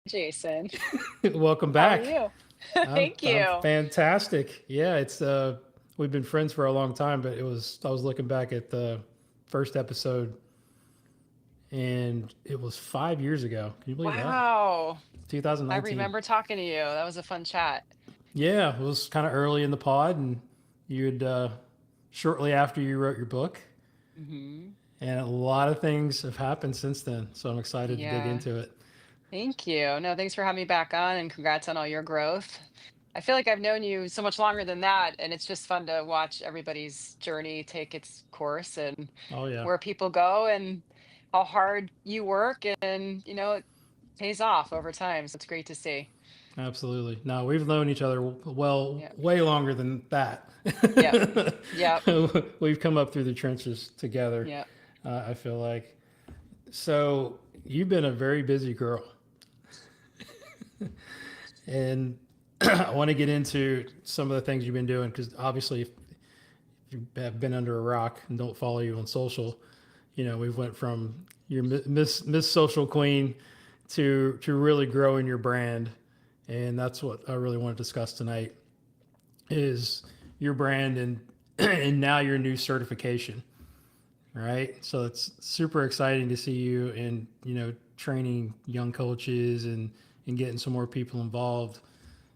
Jason. Welcome How are back. you? I'm Thank I'm you. fantastic. Yeah, it's we've been friends for a long time, but it was I was looking back at the first episode and it was 5 years ago. Can you believe that? Wow. I 2019. remember talking to you. That was a fun chat. Yeah, it was kind of early in the pod, and you'd shortly after you wrote your book, Hmm. and a lot of things have happened since then. So I'm excited to dig Yeah. into it. Thank you. No, thanks for having me back on and congrats on all your growth. I feel like I've known you so much longer than that, and it's just fun to watch everybody's journey take its course and Oh yeah, where people go and how hard you work and it pays off over time. So it's great to see. absolutely. No, we've known each other well Yeah. way longer than that. Yep. Yep. We've come up through the trenches together. Yep. I feel like. So you've been a very busy girl, and I want to get into some of the things you've been doing because obviously, if you have been under a rock and don't follow you on social, we've went from your Miss Social Queen to really growing your brand, and that's what I really want to discuss tonight is your brand and and now your new certification, right? So it's super exciting to see you and training young coaches and getting some more people involved.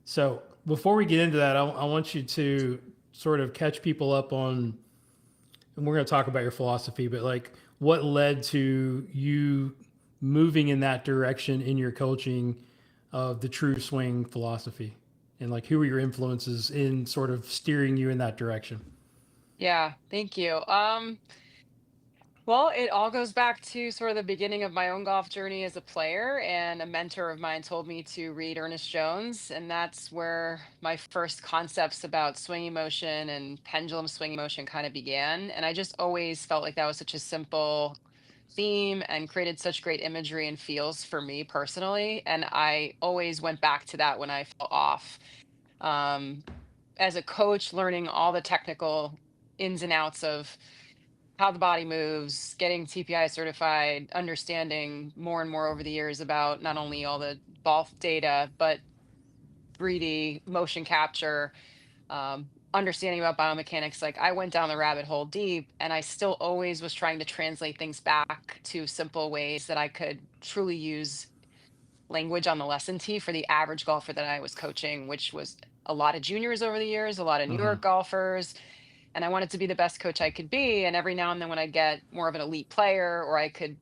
So before we get into that, I want you to sort of catch people up on, and we're going to talk about your philosophy, but like what led to you moving in that direction in your coaching of the true swing philosophy, and like who were your influences in sort of steering you in that direction? Yeah. Thank you. Well, it all goes back to sort of the beginning of my own golf journey as a player, and a mentor of mine told me to read Ernest Jones, and that's where my first concepts about swing motion and pendulum swing motion kind of began. And I just always felt like that was such a simple theme and created such great imagery and feels for me personally. And I always went back to that when I fell off. Um, as a coach, learning all the technical ins and outs of how the body moves, getting TPI certified, understanding more and more over the years about not only all the ball data, but 3D motion capture, understanding about biomechanics. Like I went down the rabbit hole deep, and I still always was trying to translate things back to simple ways that I could truly use language on the lesson tee for the average golfer that I was coaching, which was a lot of juniors over the years, a lot of New Mm-hmm. York golfers, and I wanted to be the best coach I could be. And every now and then, when I get more of an elite player, or I could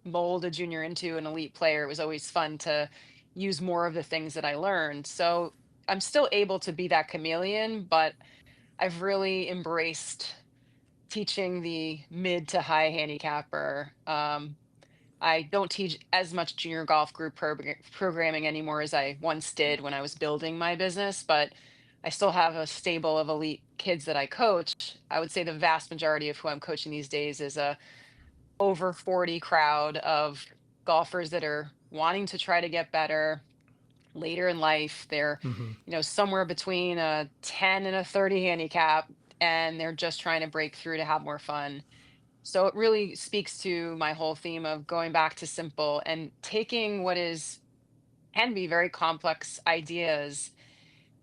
mold a junior into an elite player, it was always fun to use more of the things that I learned. So I'm still able to be that chameleon, but I've really embraced teaching the mid to high handicapper. I don't teach as much junior golf group programming anymore as I once did when I was building my business, but I still have a stable of elite kids that I coach. I would say the vast majority of who I'm coaching these days is a over 40 crowd of golfers that are wanting to try to get better later in life. They're, Mm-hmm. somewhere between a 10 and a 30 handicap, and they're just trying to break through to have more fun. So it really speaks to my whole theme of going back to simple and taking what is can be very complex ideas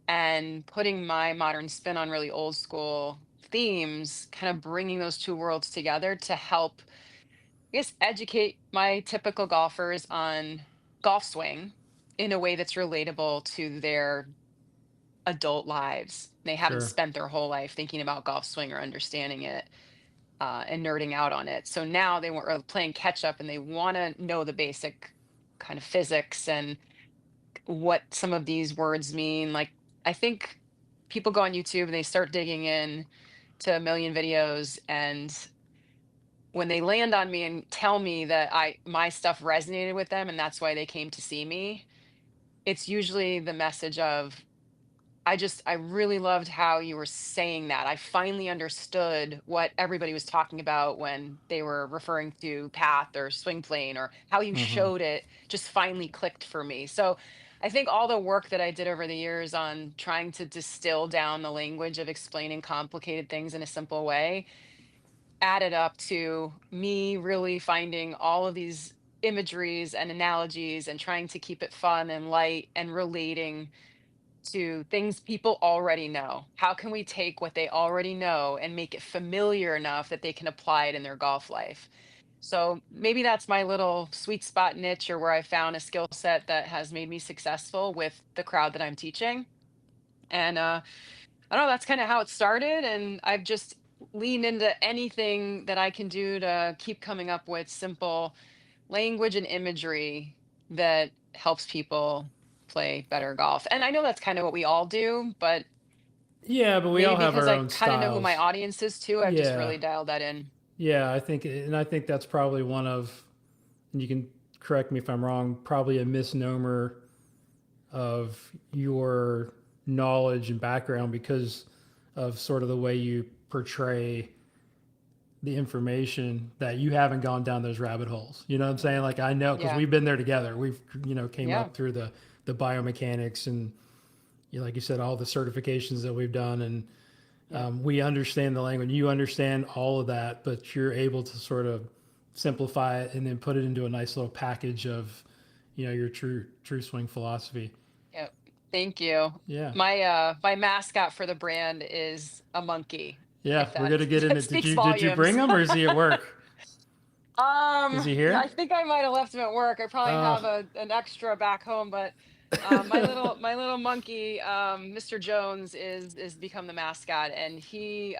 and putting my modern spin on really old school themes, kind of bringing those two worlds together to help, I guess, educate my typical golfers on golf swing in a way that's relatable to their adult lives. They haven't Sure. spent their whole life thinking about golf swing or understanding it, and nerding out on it. So now they were playing catch up, and they want to know the basic kind of physics and what some of these words mean. Like, I think people go on YouTube and they start digging in to a million videos, and when they land on me and tell me that I my stuff resonated with them and that's why they came to see me, it's usually the message of, I really loved how you were saying that. I finally understood what everybody was talking about when they were referring to path or swing plane, or how you Mm-hmm. showed it just finally clicked for me. So I think all the work that I did over the years on trying to distill down the language of explaining complicated things in a simple way added up to me really finding all of these. imageries and analogies and trying to keep it fun and light and relating to things people already know. How can we take what they already know and make it familiar enough that they can apply it in their golf life? So maybe that's my little sweet spot niche, or where I found a skill set that has made me successful with the crowd that I'm teaching. And I don't know, that's kind of how it started. And I've just leaned into anything that I can do to keep coming up with simple language and imagery that helps people play better golf. And I know that's kind of what we all do, but Yeah, but we maybe all have because our I own kind of know who my styles. audience is too, I've just Yeah, really dialed that in. yeah. I think that's probably one of, and you can correct me if I'm wrong, probably a misnomer of your knowledge and background because of sort of the way you portray the information that you haven't gone down those rabbit holes. You know what I'm saying? Like I know because Yeah. we've been there together. We've came Yeah. up through the biomechanics and like you said, all the certifications that we've done, and Yeah. we understand the language. You understand all of that, but you're able to sort of simplify it and then put it into a nice little package of your true swing philosophy. Yeah. Thank you. Yeah. My mascot for the brand is a monkey, Yeah, if we're that gonna get that into. speaks Did you bring volumes. him or is he at work? Is he I here? think I might have left him at work. I probably Uh, have an extra back home, but my little monkey, Mr. Jones, is become the mascot, and he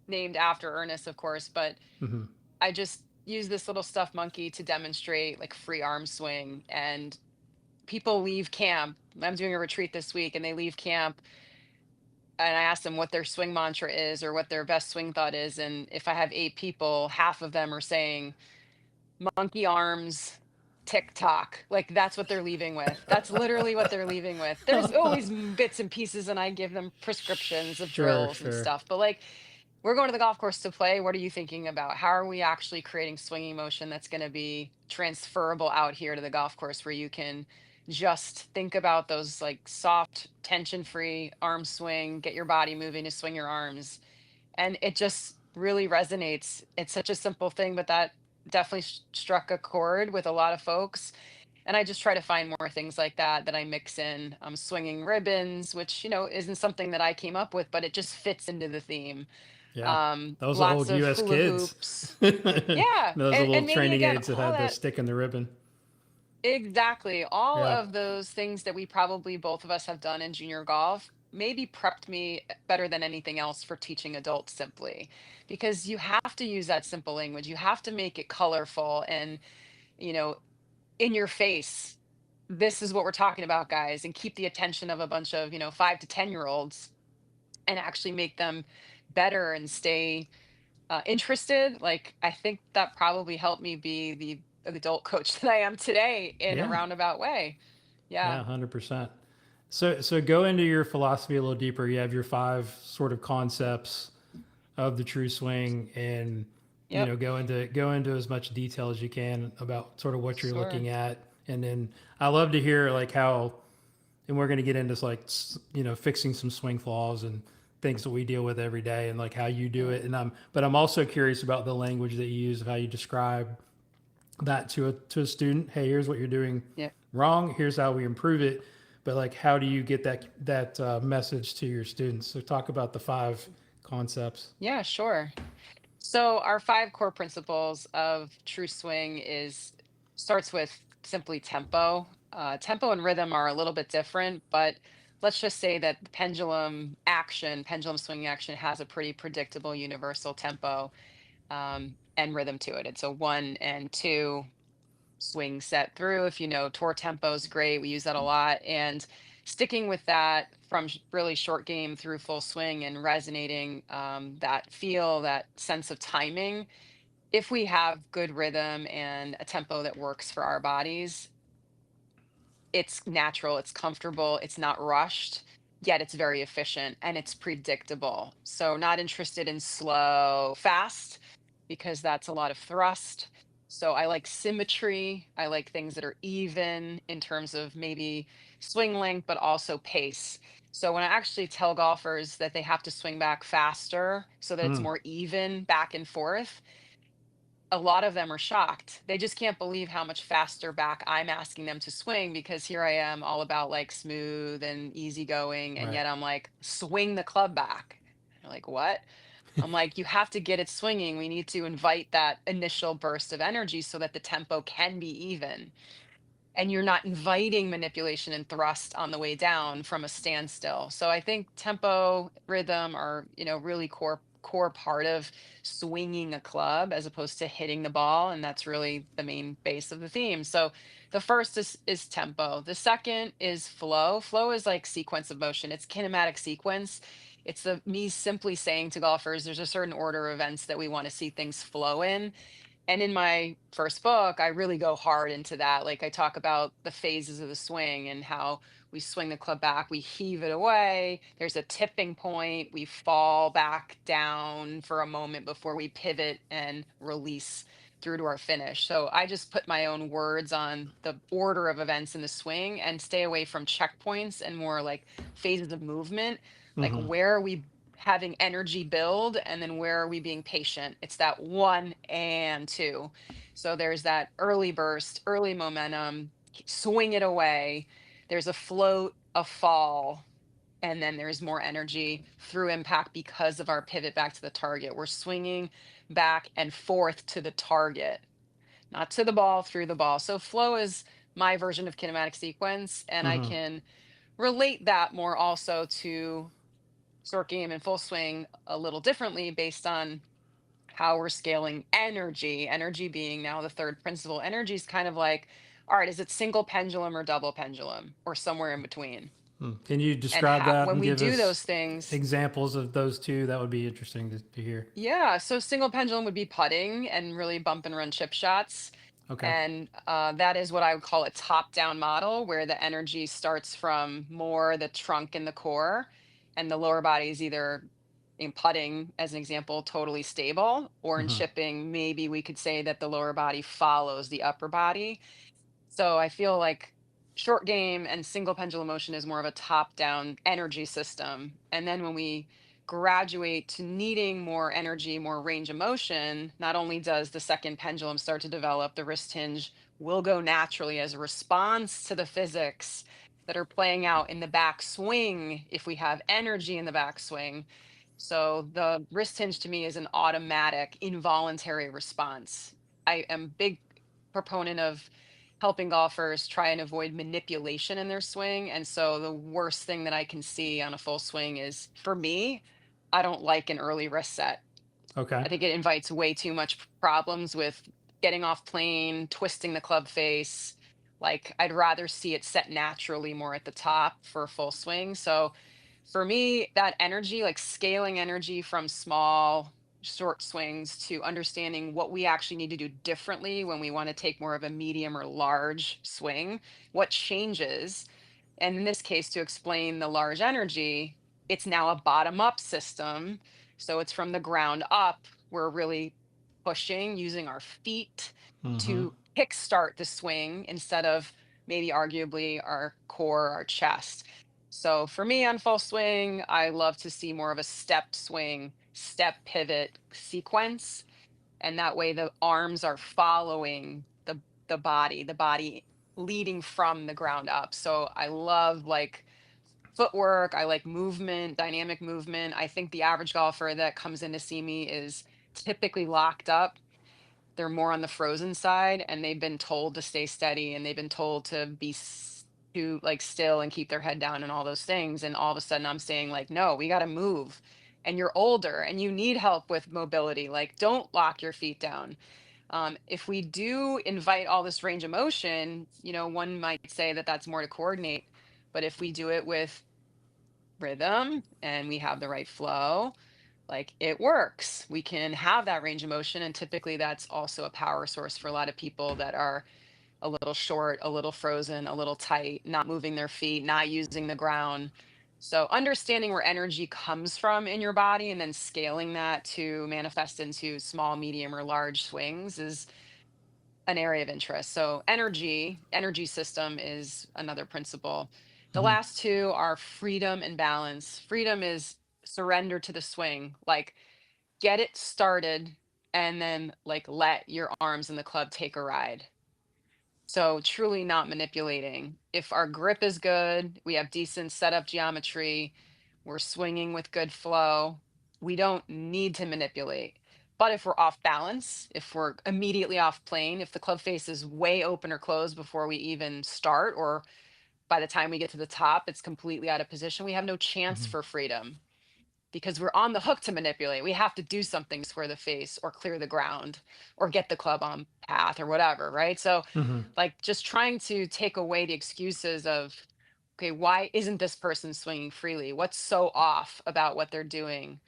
named after Ernest, of course. But mhm. I just use this little stuffed monkey to demonstrate like free arm swing, and people leave camp. I'm doing a retreat this week, and they leave camp, and I ask them what their swing mantra is or what their best swing thought is, and if I have 8 people, half of them are saying monkey arms, TikTok. Like that's what they're leaving with. That's literally what they're leaving with. There's always bits and pieces, and I give them prescriptions of Sure, drills and sure. stuff. But like, we're going to the golf course to play. What are you thinking about? How are we actually creating swinging motion that's going to be transferable out here to the golf course, where you can just think about those like soft, tension free arm swing, get your body moving to swing your arms, and it just really resonates. It's such a simple thing, but that definitely struck a chord with a lot of folks. And I just try to find more things like that that I mix in. Swinging ribbons, which isn't something that I came up with, but it just fits into the theme. Yeah, that was the Lots old of U.S. hula kids. hoops. Yeah, Those are little and maybe training again, aids that all had the that. stick and the ribbon. Exactly. All Yeah, of those things that we probably both of us have done in junior golf maybe prepped me better than anything else for teaching adults, simply because you have to use that simple language. You have to make it colorful and, you know, in your face. This is what we're talking about, guys, and keep the attention of a bunch of, 5 to 10-year-olds and actually make them better and stay interested. Like, I think that probably helped me be the adult coach that I am today in a yeah, roundabout way. yeah, Yeah. 100%. So go into your philosophy a little deeper. You have your five sort of concepts of the true swing, and Yep. go into as much detail as you can about sort of what you're Sure. looking at, and then I love to hear like how, and we're going to get into like fixing some swing flaws and things that we deal with every day and like how you do Yeah. it, and I'm also curious about the language that you use of how you describe that to a student. Hey, here's what you're doing Yeah. wrong. Here's how we improve it. But like, how do you get that message to your students? So talk about the five concepts. Yeah, sure. So our 5 core principles of true swing is starts with simply tempo. Tempo and rhythm are a little bit different, but let's just say that the pendulum swinging action has a pretty predictable universal tempo and rhythm to it. It's a 1 and 2 swing set through. If you know tour tempo is great, we use that a lot. And sticking with that from really short game through full swing and resonating that feel, that sense of timing. If we have good rhythm and a tempo that works for our bodies, it's natural, it's comfortable, it's not rushed, yet it's very efficient and it's predictable. So, not interested in slow, fast, because that's a lot of thrust. So, I like symmetry. I like things that are even in terms of maybe swing length, but also pace. So, when I actually tell golfers that they have to swing back faster so that it's Hmm. more even back and forth, a lot of them are shocked. They just can't believe how much faster back I'm asking them to swing, because here I am all about like smooth and easygoing. And Right. yet I'm like, swing the club back. They're like, what? I'm like, you have to get it swinging. We need to invite that initial burst of energy so that the tempo can be even, and you're not inviting manipulation and thrust on the way down from a standstill. So I think tempo, rhythm are, really core part of swinging a club as opposed to hitting the ball, and that's really the main base of the theme. So the first is tempo. The second is flow. Flow is like sequence of motion. It's kinematic sequence. It's the me simply saying to golfers there's a certain order of events that we want to see things flow in, and in my first book, I really go hard into that. Like, I talk about the phases of the swing and how we swing the club back, we heave it away. There's a tipping point. We fall back down for a moment before we pivot and release through to our finish. So I just put my own words on the order of events in the swing and stay away from checkpoints and more like phases of movement. Like, Mm-hmm. where are we having energy build, and then where are we being patient? It's that one and two. So there's that early burst, early momentum, swing it away. There's a float, a fall, and then there's more energy through impact because of our pivot back to the target. We're swinging back and forth to the target, not to the ball, through the ball. So flow is my version of kinematic sequence, and I Mm-hmm. can relate that more also to short game and full swing a little differently based on how we're scaling energy. Energy being now the third principle. Energy is kind of like, all right, is it single pendulum or double pendulum or somewhere in between? Can you And describe that when and we give do those us things, examples of those two? That would be interesting to hear. yeah, so single pendulum would be putting and really bump and run chip shots. Okay. And that is what I would call a top down model, where the energy starts from more the trunk and the core, and the lower body is either, in putting, as an example, totally stable, or in Mm-hmm. chipping, maybe we could say that the lower body follows the upper body. So I feel like short game and single pendulum motion is more of a top down energy system. And then when we graduate to needing more energy, more range of motion, not only does the second pendulum start to develop, the wrist hinge will go naturally as a response to the physics that are playing out in the back swing if we have energy in the back swing. So the wrist hinge to me is an automatic, involuntary response. I am big proponent of helping golfers try and avoid manipulation in their swing. And so the worst thing that I can see on a full swing is, for me, I don't like an early wrist set. Okay. I think it invites way too much problems with getting off plane, twisting the club face. Like, I'd rather see it set naturally more at the top for a full swing. So for me, that energy, like scaling energy from small, short swings to understanding what we actually need to do differently when we want to take more of a medium or large swing, what changes. And in this case, to explain the large energy, it's now a bottom up system. So it's from the ground up. We're really pushing using our feet Mm-hmm. to kickstart the swing instead of maybe arguably our core, our chest. So for me on full swing, I love to see more of a step swing, step pivot sequence. And that way the arms are following the body leading from the ground up. So I love like footwork, I like movement, dynamic movement. I think the average golfer that comes in to see me is typically locked up. They're more on the frozen side, and they've been told to stay steady, and they've been told to to like still and keep their head down and all those things. And all of a sudden I'm saying like, no, we got to move. And you're older and you need help with mobility. Like, don't lock your feet down. If we do invite all this range of motion, one might say that that's more to coordinate. But if we do it with rhythm and we have the right flow, like, it works. We can have that range of motion. And typically that's also a power source for a lot of people that are a little short, a little frozen, a little tight, not moving their feet, not using the ground. So understanding where energy comes from in your body and then scaling that to manifest into small, medium, or large swings is an area of interest. So energy system is another principle. The Mm-hmm. last two are freedom and balance. Freedom is surrender to the swing. Like, get it started, and then like let your arms in the club take a ride. So truly not manipulating. If our grip is good, we have decent setup geometry, we're swinging with good flow, we don't need to manipulate. But if we're off balance, if we're immediately off plane, if the club face is way open or closed before we even start, or by the time we get to the top, it's completely out of position, we have no chance Hmm. for freedom because we're on the hook to manipulate. We have to do something to square the face or clear the ground or get the club on path or whatever, right? So, Hmm. like, just trying to take away the excuses of, okay, why isn't this person swinging freely? What's so off about what they're doing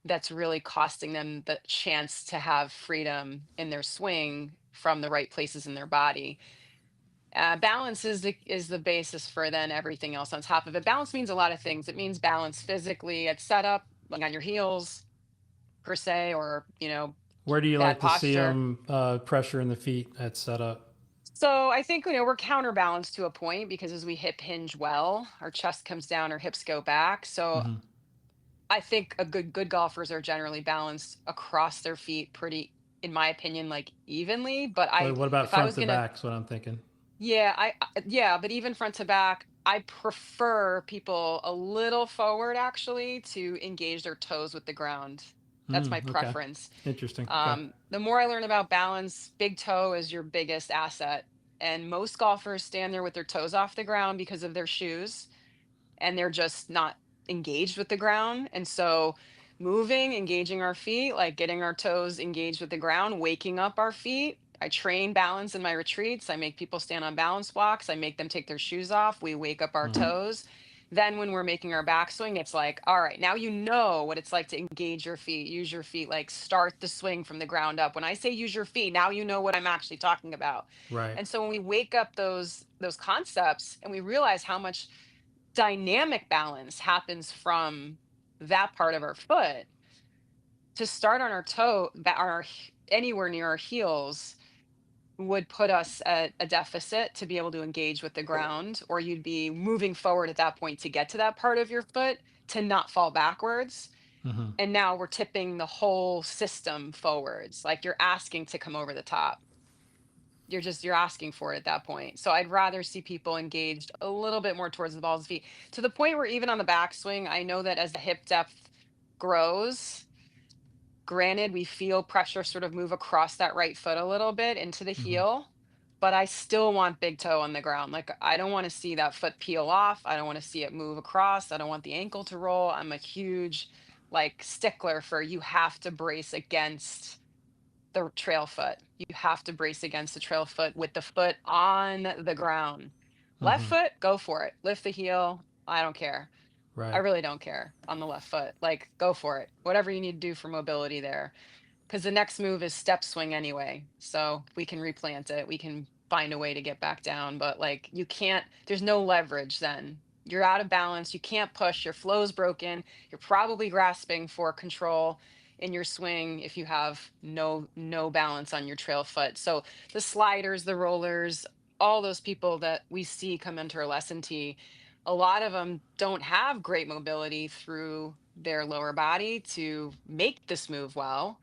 that's really costing them the chance to have freedom in their swing from the right places in their body? Balance is the basis for then everything else on top of it. Balance means a lot of things. It means balance physically at setup, like on your heels per se, or Where do you bad like to see posture. them pressure in the feet at setup? So I think we're counterbalanced to a point because as we hip hinge well, our chest comes down, our hips go back. So Hmm. I think a good golfers are generally balanced across their feet pretty, in my opinion, like evenly. But What, I what about if I front was to gonna back? Is what I'm thinking. Yeah, yeah, but even front to back, I prefer people a little forward actually to engage their toes with the ground. That's my Okay. preference. Interesting. Okay. The more I learn about balance, big toe is your biggest asset. And most golfers stand there with their toes off the ground because of their shoes and they're just not engaged with the ground. And so moving, engaging our feet, like getting our toes engaged with the ground, waking up our feet. I train balance in my retreats. I make people stand on balance blocks. I make them take their shoes off. We wake up our Mm. toes. Then when we're making our backswing, it's like, all right, now you know what it's like to engage your feet, use your feet, like start the swing from the ground up. When I say use your feet, now you know what I'm actually talking about. Right. And so when we wake up those concepts and we realize how much dynamic balance happens from that part of our foot to start on our toe that on anywhere near our heels would put us at a deficit to be able to engage with the ground, or you'd be moving forward at that point to get to that part of your foot to not fall backwards. Hmm. And now we're tipping the whole system forwards, like you're asking to come over the top. You're asking for it at that point. So I'd rather see people engaged a little bit more towards the ball's feet to the point where even on the backswing, I know that as the hip depth grows, granted, we feel pressure sort of move across that right foot a little bit into the Hmm. heel, but I still want big toe on the ground. Like I don't want to see that foot peel off. I don't want to see it move across. I don't want the ankle to roll. I'm a huge like stickler for you have to brace against the trail foot. You have to brace against the trail foot with the foot on the ground. Left Hmm. foot, go for it. Lift the heel. I don't care. I Right. really don't care on the left foot. Like, go for it. Whatever you need to do for mobility there because the next move is step swing anyway. So we can replant it. We can find a way to get back down. But like you can't, there's no leverage then. You're out of balance. You can't push. Your flow's broken. You're probably grasping for control in your swing if you have no balance on your trail foot. So the sliders, the rollers, all those people that we see come into our lesson tee, a lot of them don't have great mobility through their lower body to make this move well.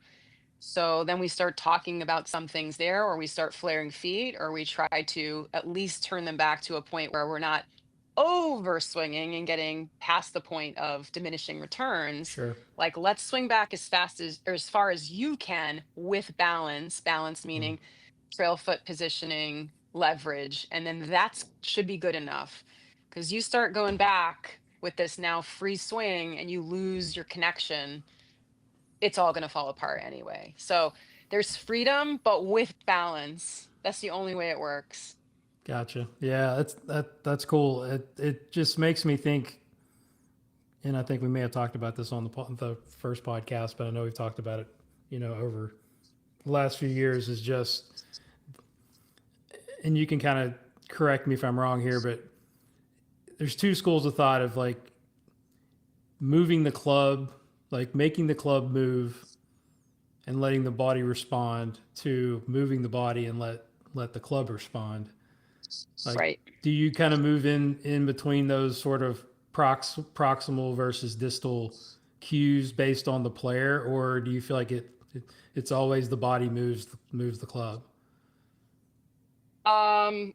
So then we start talking about some things there, or we start flaring feet, or we try to at least turn them back to a point where we're not over swinging and getting past the point of diminishing returns. Sure. Like, let's swing back as fast as or as far as you can with balance, balance Mm. meaning trail foot positioning, leverage, and then that's should be good enough. Because you start going back with this now free swing and you lose your connection, it's all going to fall apart anyway. So there's freedom, but with balance. That's the only way it works. Gotcha. Yeah, that's cool. It just makes me think, and I think we may have talked about this on the first podcast, but I know we've talked about it, over the last few years. Is just, and you can kind of correct me if I'm wrong here, but there's two schools of thought of like moving the club, like making the club move and letting the body respond, to moving the body and let the club respond. Like, Right. do you kind of move in between those sort of proximal versus distal cues based on the player, or do you feel like It's always the body moves the club. Um,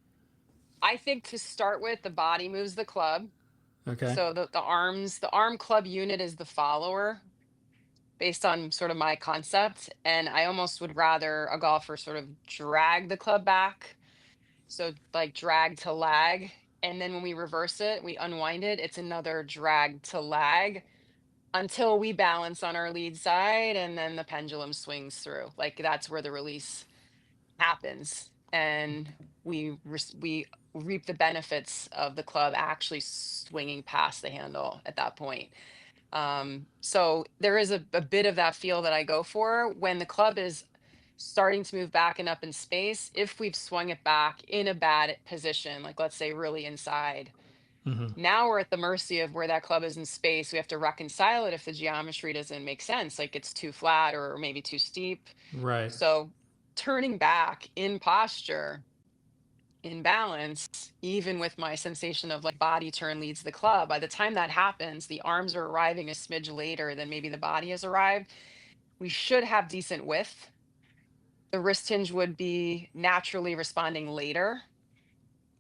I think to start with, the body moves the club. Okay. So the arm club unit is the follower based on sort of my concept. And I almost would rather a golfer sort of drag the club back. So like drag to lag. And then when we reverse it, we unwind it, it's another drag to lag until we balance on our lead side and then the pendulum swings through. Like that's where the release happens. And we reap the benefits of the club actually swinging past the handle at that point. So there is a bit of that feel that I go for when the club is starting to move back and up in space. If we've swung it back in a bad position, like let's say really inside, Mm-hmm. now we're at the mercy of where that club is in space. We have to reconcile it if the geometry doesn't make sense, like it's too flat or maybe too steep. Right. So turning back in posture, in balance, even with my sensation of like body turn leads the club, by the time that happens, the arms are arriving a smidge later than maybe the body has arrived. We should have decent width. The wrist hinge would be naturally responding later.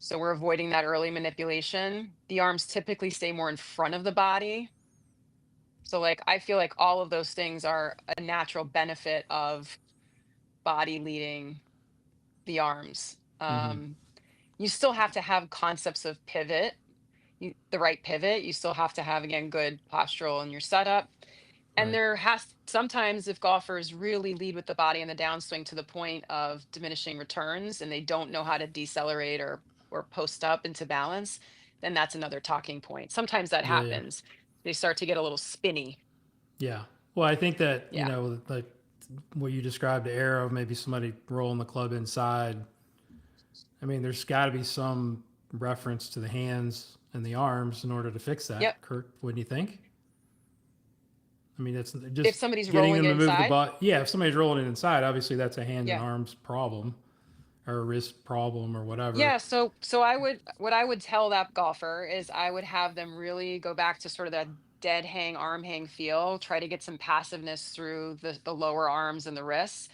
So we're avoiding that early manipulation. The arms typically stay more in front of the body. So like I feel like all of those things are a natural benefit of body leading the arms. Mm-hmm. You still have to have concepts of pivot, the right pivot. You still have to have, again, good postural in your setup. And Right. there has sometimes if golfers really lead with the body and the downswing to the point of diminishing returns and they don't know how to decelerate or post up into balance, then that's another talking point. Sometimes that Yeah. Yeah. happens. They start to get a little spinny. Yeah. Well, I think that Yeah. like what you described, the arrow, maybe somebody rolling the club inside. I mean, there's got to be some reference to the hands and the arms in order to fix Yep. that. Kurt, wouldn't you think? I mean, it's If just somebody's getting rolling them it to move the inside. body. Yeah, if somebody's rolling it inside, obviously that's a hand and Yeah. arms problem or a wrist problem or whatever. Yeah, so I would what I would tell that golfer is I would have them really go back to sort of that dead hang arm hang feel, try to get some passiveness through the lower arms and the wrists.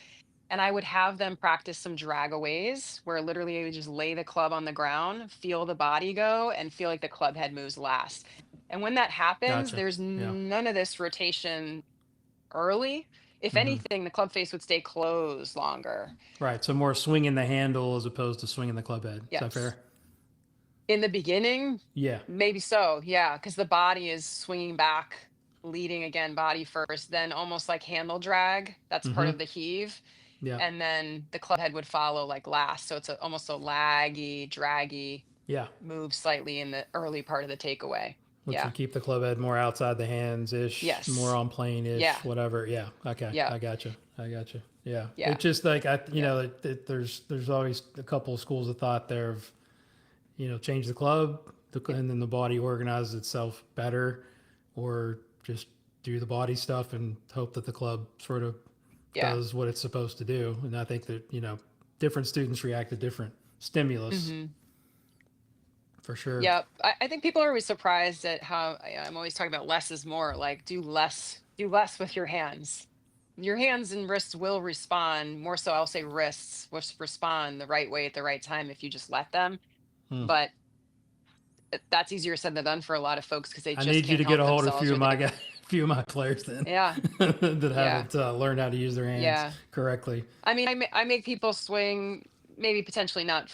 And I would have them practice some dragaways where literally you would just lay the club on the ground, feel the body go, and feel like the club head moves last. And when that happens, Gotcha. there's Yeah. none of this rotation early. If Mm-hmm. anything, the club face would stay closed longer. Right. So more swinging the handle as opposed to swinging the club head. Is that Yes. fair? In the beginning, Yeah. maybe so, yeah, because the body is swinging back, leading again, body first, then almost like handle drag. That's part Mm-hmm. of the heave. Yeah. And then the club head would follow like last. So it's almost a laggy, draggy Yeah. move slightly in the early part of the takeaway. Which Yeah. would keep the club head more outside the hands ish, more Yes. on plane ish, Yeah. whatever. Yeah. Okay. Yeah. I got you. I got you. Yeah. Yeah. It's just like Yeah. there's always a couple of schools of thought there of change the club, Yeah. and then the body organizes itself better, or just do the body stuff and hope that the club sort of Yeah. does what it's supposed to do. And I think that different students react to different stimulus Hmm. for sure. Yep. I think people are always surprised at how I'm always talking about less is more. Like do less with your hands. Your hands and wrists will respond more so. I'll say wrists will respond the right way at the right time if you just let them. Hmm. But that's easier said than done for a lot of folks because they I just need you can't to get help a hold of a themselves few of or my they're guys, few of my players then yeah, that yeah, haven't learned how to use their hands yeah. correctly. I mean, I make people swing maybe potentially not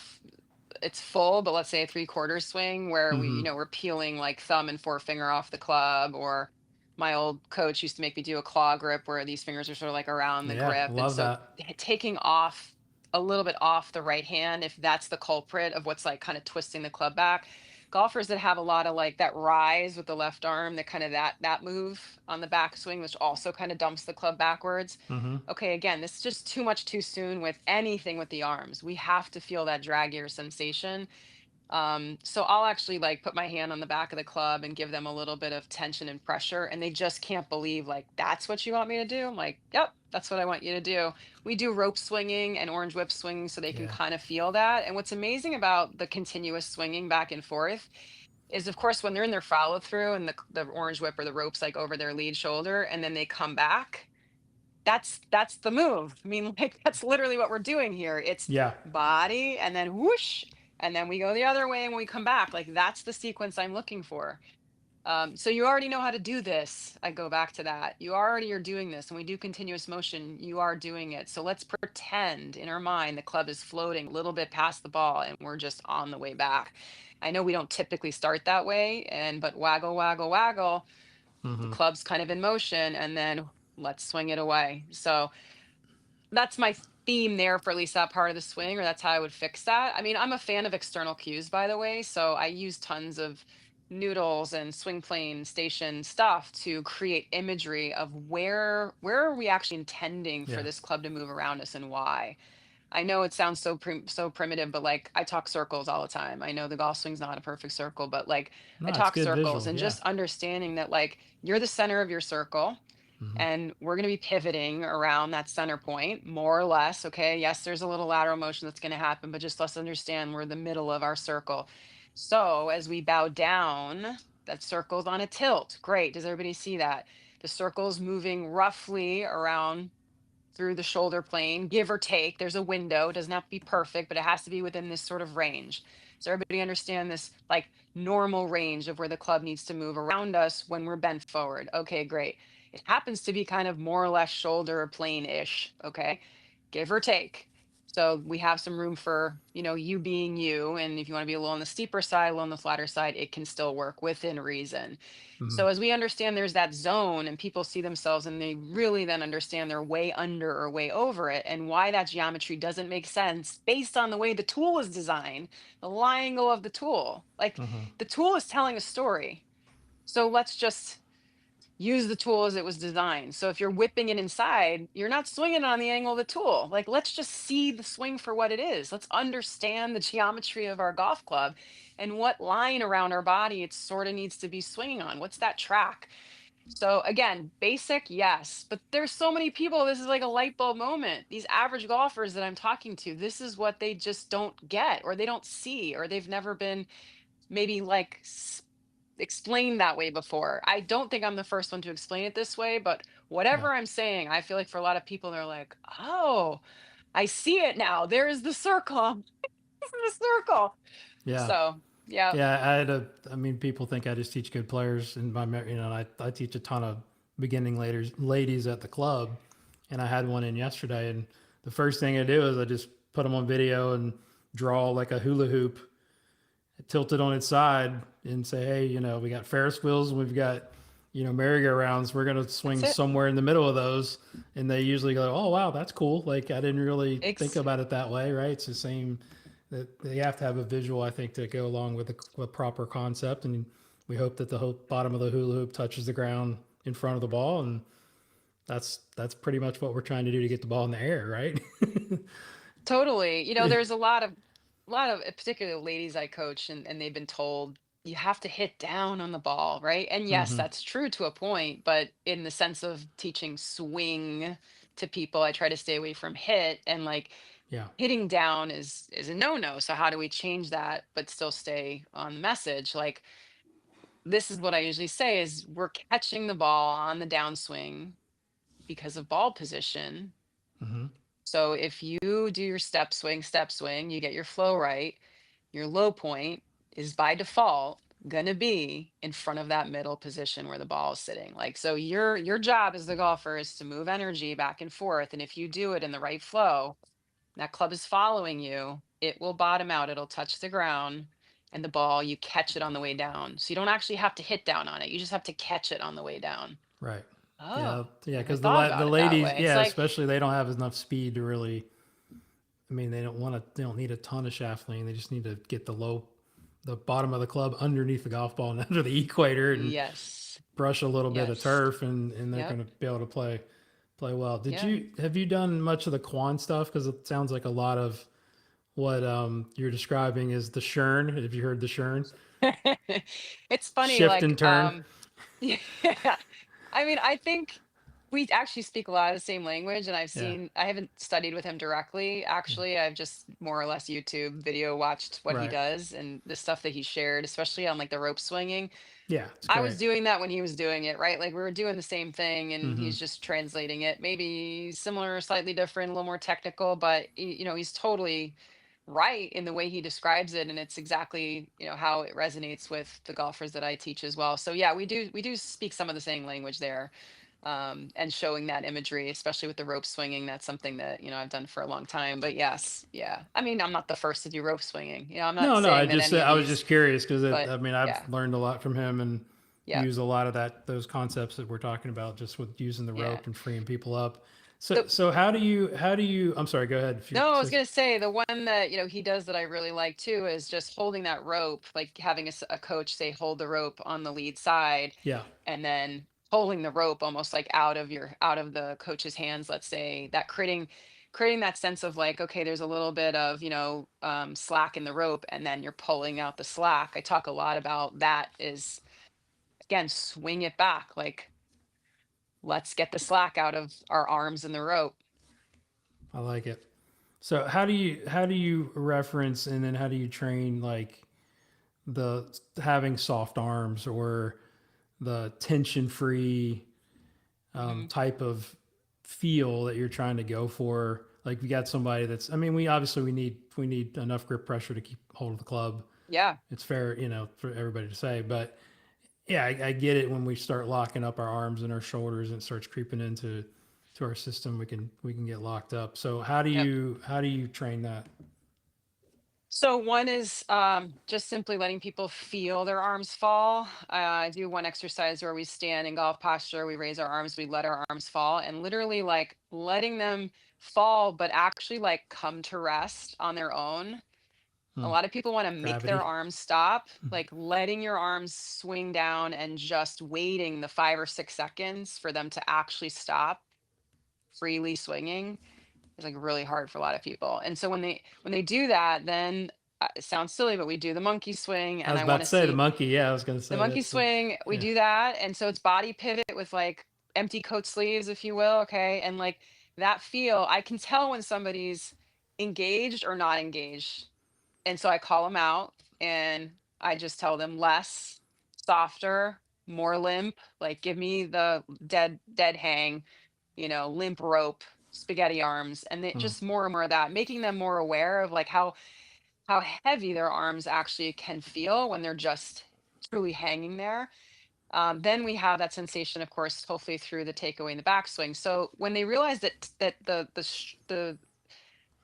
it's full, but let's say a three-quarter swing where Mm-hmm. we're peeling like thumb and forefinger off the club, or my old coach used to make me do a claw grip where these fingers are sort of like around the Yeah, grip. And love so that. taking off a little bit off the right hand, if that's the culprit of what's like kind of twisting the club back. Golfers that have a lot of like that rise with the left arm, that kind of that move on the backswing, which also kind of dumps the club backwards. Mm-hmm. Okay, again, this is just too much too soon with anything with the arms. We have to feel that draggier sensation. So I'll actually like put my hand on the back of the club and give them a little bit of tension and pressure, and they just can't believe like that's what you want me to do. I'm like, yep, that's what I want you to do. We do rope swinging and orange whip swinging so they can Yeah. kind of feel that. And what's amazing about the continuous swinging back and forth is, of course, when they're in their follow through and the orange whip or the ropes like over their lead shoulder, and then they come back. that's the move. I mean, like that's literally what we're doing here. It's Yeah. body and then whoosh, and then we go the other way and we come back. Like that's the sequence I'm looking for. So you already know how to do this. I go back to that. You already are doing this. When we do continuous motion, you are doing it. So let's pretend in our mind the club is floating a little bit past the ball and we're just on the way back. I know we don't typically start that way, and but waggle, waggle, waggle, the Mm-hmm. club's kind of in motion, and then let's swing it away. So that's my theme there for at least that part of the swing, or that's how I would fix that. I mean, I'm a fan of external cues, by the way, so I use tons of noodles and swing plane station stuff to create imagery of where are we actually intending for Yeah. this club to move around us and why. I know it sounds so primitive, but like I talk circles all the time. I know the golf swing's not a perfect circle, but like I No, it's talk good circles visual. and Yeah. just understanding that like you're the center of your circle Mm-hmm. and we're going to be pivoting around that center point more or less. Okay, yes, there's a little lateral motion that's going to happen, but just let's understand we're the middle of our circle. So as we bow down, that circle's on a tilt. Great, does everybody see that? The circle's moving roughly around through the shoulder plane, give or take. There's a window. It doesn't have to be perfect, but it has to be within this sort of range. So everybody understand this like normal range of where the club needs to move around us when we're bent forward. Okay, great. It happens to be kind of more or less shoulder plane-ish, okay? Give or take. So we have some room for, you being you. And if you want to be a little on the steeper side, a little on the flatter side, it can still work within reason. Mm-hmm. So as we understand there's that zone and people see themselves and they really then understand they're way under or way over it and why that geometry doesn't make sense based on the way the tool is designed, the lie angle of the tool. Like Mm-hmm. the tool is telling a story. So let's just use the tool as it was designed. So if you're whipping it inside, you're not swinging on the angle of the tool. Like let's just see the swing for what it is. Let's understand the geometry of our golf club and what line around our body it sort of needs to be swinging on. What's that track? So again, basic, yes, but there's so many people. This is like a light bulb moment. These average golfers that I'm talking to, this is what they just don't get, or they don't see, or they've never been maybe like explained that way before. I don't think I'm the first one to explain it this way, but Yeah. whatever I'm saying, I feel like for a lot of people, they're like, oh, I see it now. There is the circle. The circle. Yeah. So, yeah, Yeah. I had a. I mean, people think I just teach good players, and I teach a ton of beginning ladies at the club, and I had one in yesterday, and the first thing I do is I just put them on video and draw like a hula hoop tilt it on its side and say, hey, we got Ferris wheels and we've got, merry-go-rounds. We're going to that's swing it. somewhere in the middle of those. And they usually go, oh, wow, that's cool. Like, I didn't really think Ex- about it that way, right? It's the same that they have to have a visual, I think, to go along with the proper concept. And we hope that the bottom of the hula hoop touches the ground in front of the ball. And that's pretty much what we're trying to do to get the ball in the air, right? Totally. There's a lot of particularly ladies I coach and they've been told you have to hit down on the ball, right? And yes, Mm-hmm. that's true to a point, but in the sense of teaching swing to people, I try to stay away from hit and like Yeah. hitting down is a no-no. So how do we change that but still stay on the message? Like this is what I usually say is we're catching the ball on the downswing because of ball position. Mm-hmm. So if you do your step swing, you get your flow right, your low point is by default going to be in front of that middle position where the ball is sitting. Like so your job as the golfer is to move energy back and forth and if you do it in the right flow, that club is following you, it will bottom out, it'll touch the ground and the ball you catch it on the way down. So you don't actually have to hit down on it. You just have to catch it on the way down. Right. Oh, Yeah. Yeah. never Because thought the about it that ladies, way. It's yeah, like especially they don't have enough speed to really. I mean, they don't need a ton of shaft lean. They just need to get the bottom of the club underneath the golf ball and under the equator and yes. brush a little bit of Yes. turf, and they're Yep. going to be able to play well. Yeah. Have you done much of the Quan stuff? Because it sounds like a lot of what you're describing is the Shern. Have you heard the Shern It's funny, shift like, and turn? yeah. I mean, I think. We actually speak a lot of the same language, and Yeah. I haven't studied with him directly, Yeah. actually. I've just more or less YouTube video watched what he Right. does and the stuff that he shared, especially on like the rope swinging. Yeah. It's I was great. doing that when he was doing it, right? Like we were doing the same thing and Mm-hmm. he's just translating it, maybe similar, slightly different, a little more technical, but he's totally right in the way he describes it, and it's exactly, how it resonates with the golfers that I teach as well. So yeah, we do speak some of the same language there. And showing that imagery, especially with the rope swinging, that's something that, I've done for a long time. But yes, yeah. I mean, I'm not the first to do rope swinging. I'm not No, no. I saying that just any of I was these, just curious because but I mean I've yeah, learned a lot from him and yeah, use a lot of those concepts that we're talking about just with using the yeah. rope and freeing people up. So The so how do you? I'm sorry. Go ahead. If you No, I was say gonna say the one that he does that I really like too is just holding that rope, like having a coach say hold the rope on the lead side, yeah. and then pulling the rope almost like out of the coach's hands. Let's say that creating that sense of like, okay, there's a little bit of slack in the rope, and then you're pulling out the slack. I talk a lot about that. Is again, swing it back, like let's get the slack out of our arms in the rope. I like it. So how do you reference and then how do you train like the having soft arms or the tension free Mhm. type of feel that you're trying to go for? Like we got somebody that's I mean we obviously we need enough grip pressure to keep hold of the club. Yeah. It's fair, for everybody to say, but yeah, I get it when we start locking up our arms and our shoulders and it starts creeping to our system. We can get locked up. So Yep. how do you train that? So one is just simply letting people feel their arms fall. I do one exercise where we stand in golf posture, we raise our arms, we let our arms fall, and literally like letting them fall, but actually like come to rest on their own. A Hmm. lot of people want to make their Gravity. arms stop, like letting your arms swing down and just waiting the 5 or 6 seconds for them to actually stop freely swinging is like really hard for a lot of people. And so when they do that, then it sounds silly, but we do the monkey swing, I and was I about want to to say the see monkey. Yeah, I was going to the say monkey that's the swing. We yeah. do that, and so it's body pivot with like empty coat sleeves, if you will. Okay, and like that feel, I can tell when somebody's engaged or not engaged, and so I call them out and I just tell them less, softer, more limp. Like give me the dead hang, limp rope, spaghetti arms, and Hmm. just more and more of that, making them more aware of like how heavy their arms actually can feel when they're just truly hanging there. Then we have that sensation, of course, hopefully through the takeaway and the backswing. So when they realize that the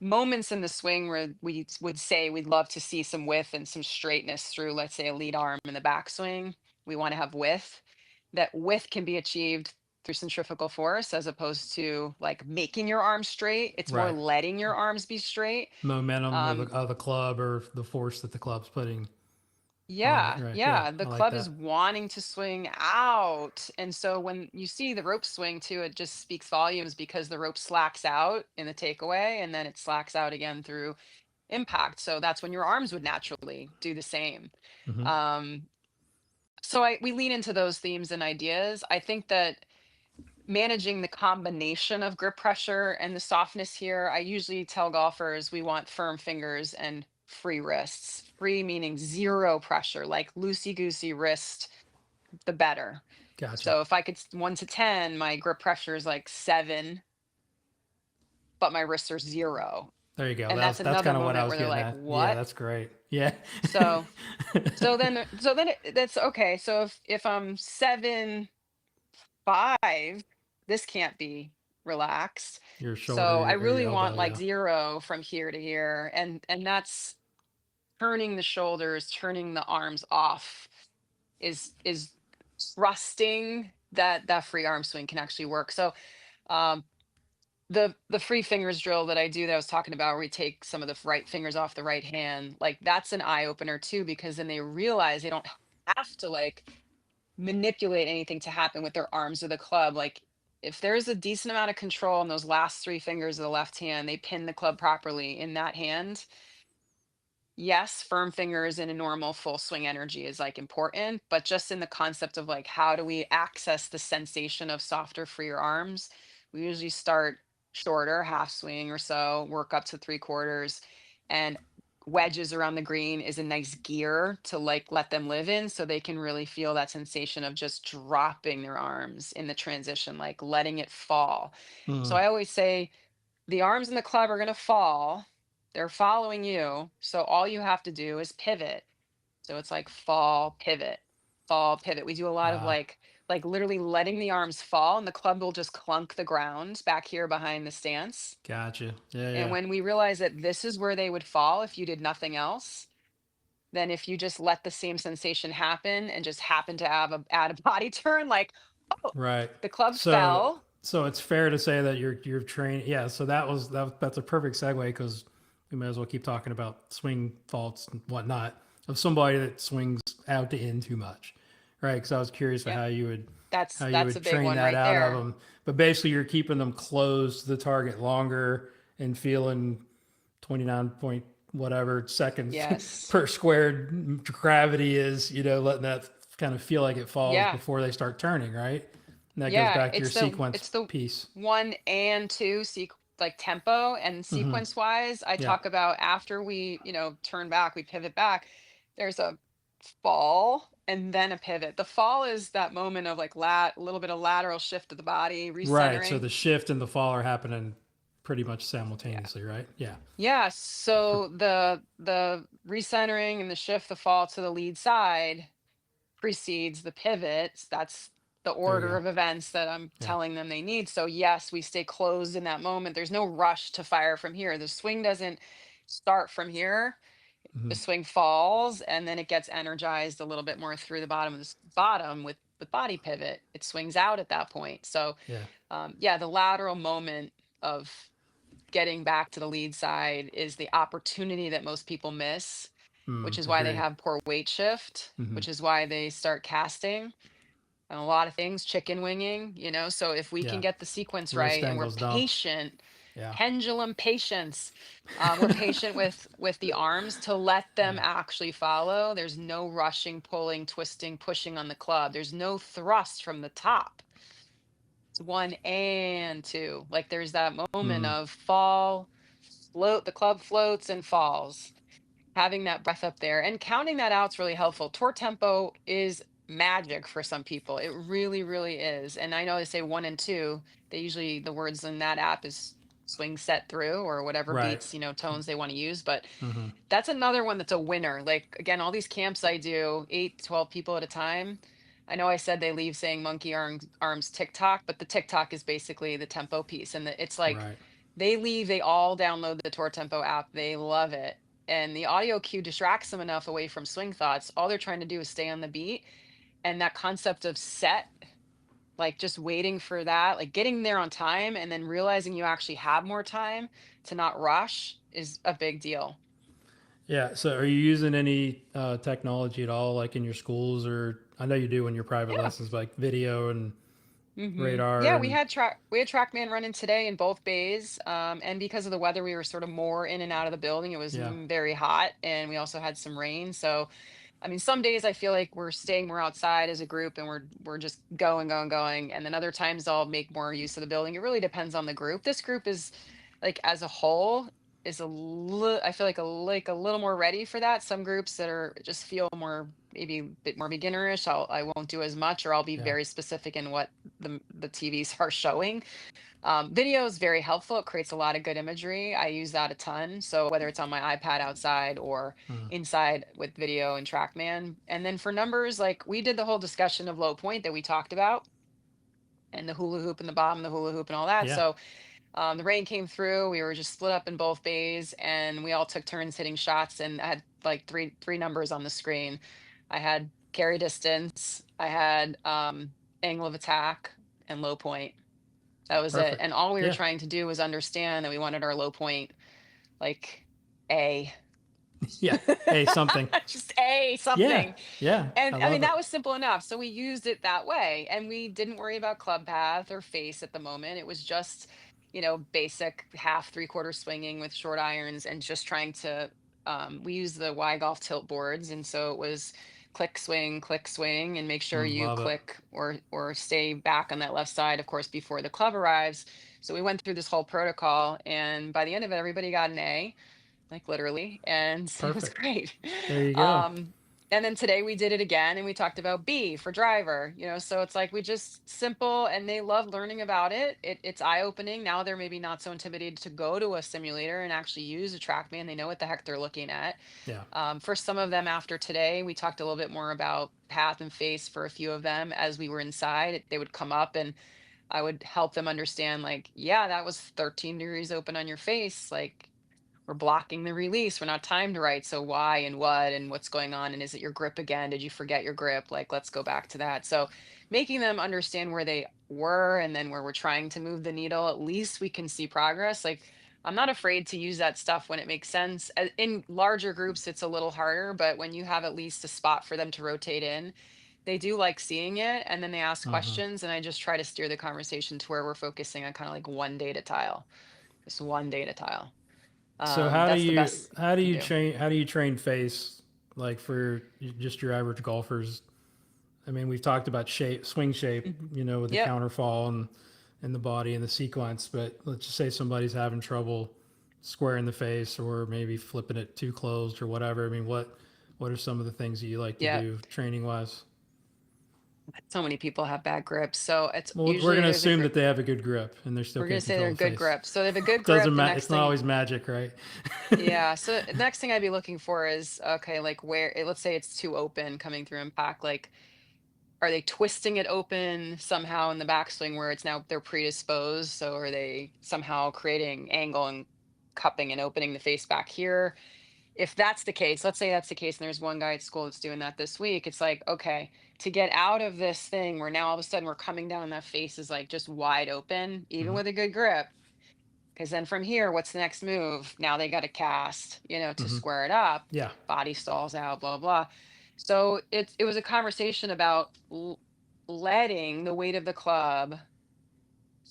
moments in the swing where we would say we'd love to see some width and some straightness through, let's say, a lead arm in the backswing, we want to have width. That width can be achieved through centrifugal force as opposed to like making your arms straight. It's more Right. letting your arms be straight. Momentum of Um, the club or the force that the club's putting on it. yeah, Right. Yeah, yeah. The I like club is that. wanting to swing out. And so when you see the rope swing too, it just speaks volumes because the rope slacks out in the takeaway and then it slacks out again through impact. So that's when your arms would naturally do the same. Hmm. Um, so we lean into those themes and ideas. I think that managing the combination of grip pressure and the softness here, I usually tell golfers we want firm fingers and free wrists. Free meaning zero pressure, like loosey goosey wrist, the better. Gotcha. So if I could 1 to 10, my grip pressure is like 7, but my wrists are 0. There you go. And That's that's that's another kind of what I moment was where they're getting like, at. Yeah, what? that's great. Yeah. So that's okay. So if I'm 7'5", this can't be relaxed. Your So shoulder I or your really want elbow. like Yeah. 0 from here to here, and that's turning the shoulders, turning the arms off is trusting that that free arm swing can actually work. So um the free fingers drill that I do that I was talking about, where we take some of the right fingers off the right hand, like that's an eye opener too, because then they realize they don't have to like manipulate anything to happen with their arms or the club. Like if there's a decent amount of control in those last 3 fingers of the left hand, they pin the club properly in that hand, yes, firm fingers in a normal full swing energy is like important, but just in the concept of like how do we access the sensation of softer, freer arms? We usually start shorter, half swing or so, work up to three quarters, and wedges around the green is a nice gear to like let them live in so they can really feel that sensation of just dropping their arms in the transition, like letting it fall. So Mm, I always say, the arms in the club are going to fall. They're following you. So all you have to do is pivot. So it's like fall, pivot, fall, pivot. We do a lot of ah, like literally letting the arms fall and the club will just clunk the ground back here behind the stance. gotcha. Yeah, And yeah. when we realize that this is where they would fall if you did nothing else, then if you just let the same sensation happen and just happen to have a add a body turn, like, oh, Right. the club So fell. so it's fair to say that you're trained. Yeah. So that's a perfect segue because we might as well keep talking about swing faults and whatnot of somebody that swings out to in too much, right? Because I was curious of Yep. how you That's a would big train one that right out of there. them. But basically, you're keeping them close to the target longer and feeling 29 point whatever seconds Yes. per squared gravity is, letting that kind of feel like it falls Yeah. before they start turning, right? And that goes Yeah, back to your sequence it's the piece. 1 and 2 like tempo and Mm-hmm. sequence wise. I Yeah. talk about after we, turn back, we pivot back. There's a fall and then a pivot. The fall is that moment of like a little bit of lateral shift of the body, Right. So recentering. the shift and the fall are happening pretty much Yeah. simultaneously, right? Yeah. Yeah, For, so the recentering and the shift, the fall to the lead side precedes the pivots. That's the there you order go. of events that I'm Yeah. telling them they need. So, yes, we stay closed in that moment. There's no rush to fire from here. The swing doesn't start from here. Mm-hmm. The swing falls and then it gets energized a little bit more through the bottom of the bottom with body pivot. It swings out at that point. So, Yeah. yeah, the lateral moment of getting back to the lead side is the opportunity that most people miss, which is why they Agreed. have poor weight shift, Mm-hmm. which is why they start casting and a lot of things, chicken winging, So if we can Yeah. get the sequence Wrist right and we're angles dump. patient, Yeah. pendulum patience, we're patient with the arms to let them Yeah. actually follow. There's no rushing, pulling, twisting, pushing on the club. There's no thrust from the top. It's one and two. Like there's that moment Mm. of fall, float. The club floats and falls, having that breath up there and counting that out's really helpful. Tour tempo is magic for some people. It really, really is. And I know they say one and two. They usually the words in that app is swing set through or whatever Right. beats, tones they want to use. But Mm-hmm. that's another one that's a winner. Like again, all these camps I do, 8 to 12 people at a time. I know I said they leave saying monkey arms TikTok, but the TikTok is basically the tempo piece. And it's like Right. they leave, they all download the Tour Tempo app. They love it. And the audio cue distracts them enough away from swing thoughts. All they're trying to do is stay on the beat. And that concept of set, like just waiting for that, like getting there on time and then realizing you actually have more time to not rush is a big deal. Yeah. So, are you using any technology at all, like in your schools, or I know you do in your private Yeah. lessons, like video and Yeah, radar and we had TrackMan running today in both bays. And because of the weather, we were sort of more in and out of the building. It was yeah, very hot, and we also had some rain. So, I mean, some days I feel like we're staying more outside as a group, and we're just going, going, going. And then other times I'll make more use of the building. It really depends on the group. This group is like as a whole is I feel like a little more ready for that. Some groups that are just feel more maybe a bit more beginnerish, I won't do as much, or I'll be yeah, very specific in what the TVs are showing. Video is very helpful. It creates a lot of good imagery. I use that a ton. So whether it's on my iPad outside or mm, inside with video and TrackMan. And then for numbers, like we did the whole discussion of low point that we talked about and the hula hoop and the bottom, the hula hoop and all that. yeah, So the rain came through. We were just split up in both bays, and we all took turns hitting shots. And I had like three numbers on the screen. I had carry distance. I had angle of attack and low point. That was it. perfect. And all we were Yeah, trying to do was understand that we wanted our low point like A. yeah. Hey, something. Just A Yeah, something. yeah. I And I mean, love it. that was simple enough. So we used it that way. And we didn't worry about club path or face at the moment. It was just, basic half, three quarter swinging with short irons and just trying to we use the Y golf tilt boards, and so it was click swing, and make sure you Love it. click or stay back on that left side, of course, before the club arrives. So we went through this whole protocol, and by the end of it, everybody got an A, like literally, and it was Perfect. great. There you go. um and then today we did it again, and we talked about B for driver, so it's like we just simple, and they love learning about it's eye opening. Now they're maybe not so intimidated to go to a simulator and actually use a trackman. They know what the heck they're looking at. Yeah. For some of them, after today, we talked a little bit more about path and face. For a few of them, as we were inside, they would come up, and I would help them understand, like, yeah, that was 13 degrees open on your face, like, we're blocking the release. We're not timed right. So why and what and what's going on? And is it your grip again? Did you forget your grip? Like, let's go back to that. So making them understand where they were and then where we're trying to move the needle, at least we can see progress. Like, I'm not afraid to use that stuff when it makes sense. In larger groups, it's a little harder, but when you have at least a spot for them to rotate in, they do like seeing it. And then they ask Uh-huh. questions. And I just try to steer the conversation to where we're focusing on kind of like one data tile, just one data tile. So That's the best you can do. how do you train face like for just your average golfers? I mean, we've talked about swing shape, Mhm. with the Yep. counterfall and the body and the sequence, but let's just say somebody's having trouble squaring the face or maybe flipping it too closed or whatever. I mean, what are some of the things that you like to Yep. do training wise? So many people have bad grips. So it's Well, we're usually going to there's a assume grip. that they have a good grip and they still We're gonna can't say they're control a the good face. grip. So they have a good grip. Doesn't The matter. next It's not thing, always magic, right? yeah. So the next thing I'd be looking for is, okay, like let's say it's too open coming through impact. Like, are they twisting it open somehow in the backswing where it's now they're predisposed? So are they somehow creating angle and cupping and opening the face back here? If that's the case, let's say that's the case, and there's one guy at school that's doing that this week, it's like, okay, to get out of this thing where now all of a sudden we're coming down and that face is like just wide open, even Hmm. with a good grip. Because then from here, what's the next move? Now they got to cast, to Hmm. square it up, Yeah. body stalls out, blah, blah. So it was a conversation about letting the weight of the club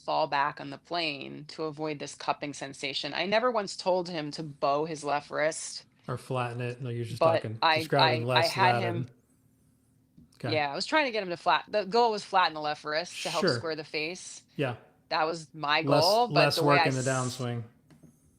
fall back on the plane to avoid this cupping sensation. I never once told him to bow his left wrist, Or flatten it. No, you're just but talking, I describing I I less had that and him. okay. Yeah, I was trying to get him to the goal was flatten the left wrist to help Sure. square the face. Yeah. That was my Less goal, but less the way work in the downswing.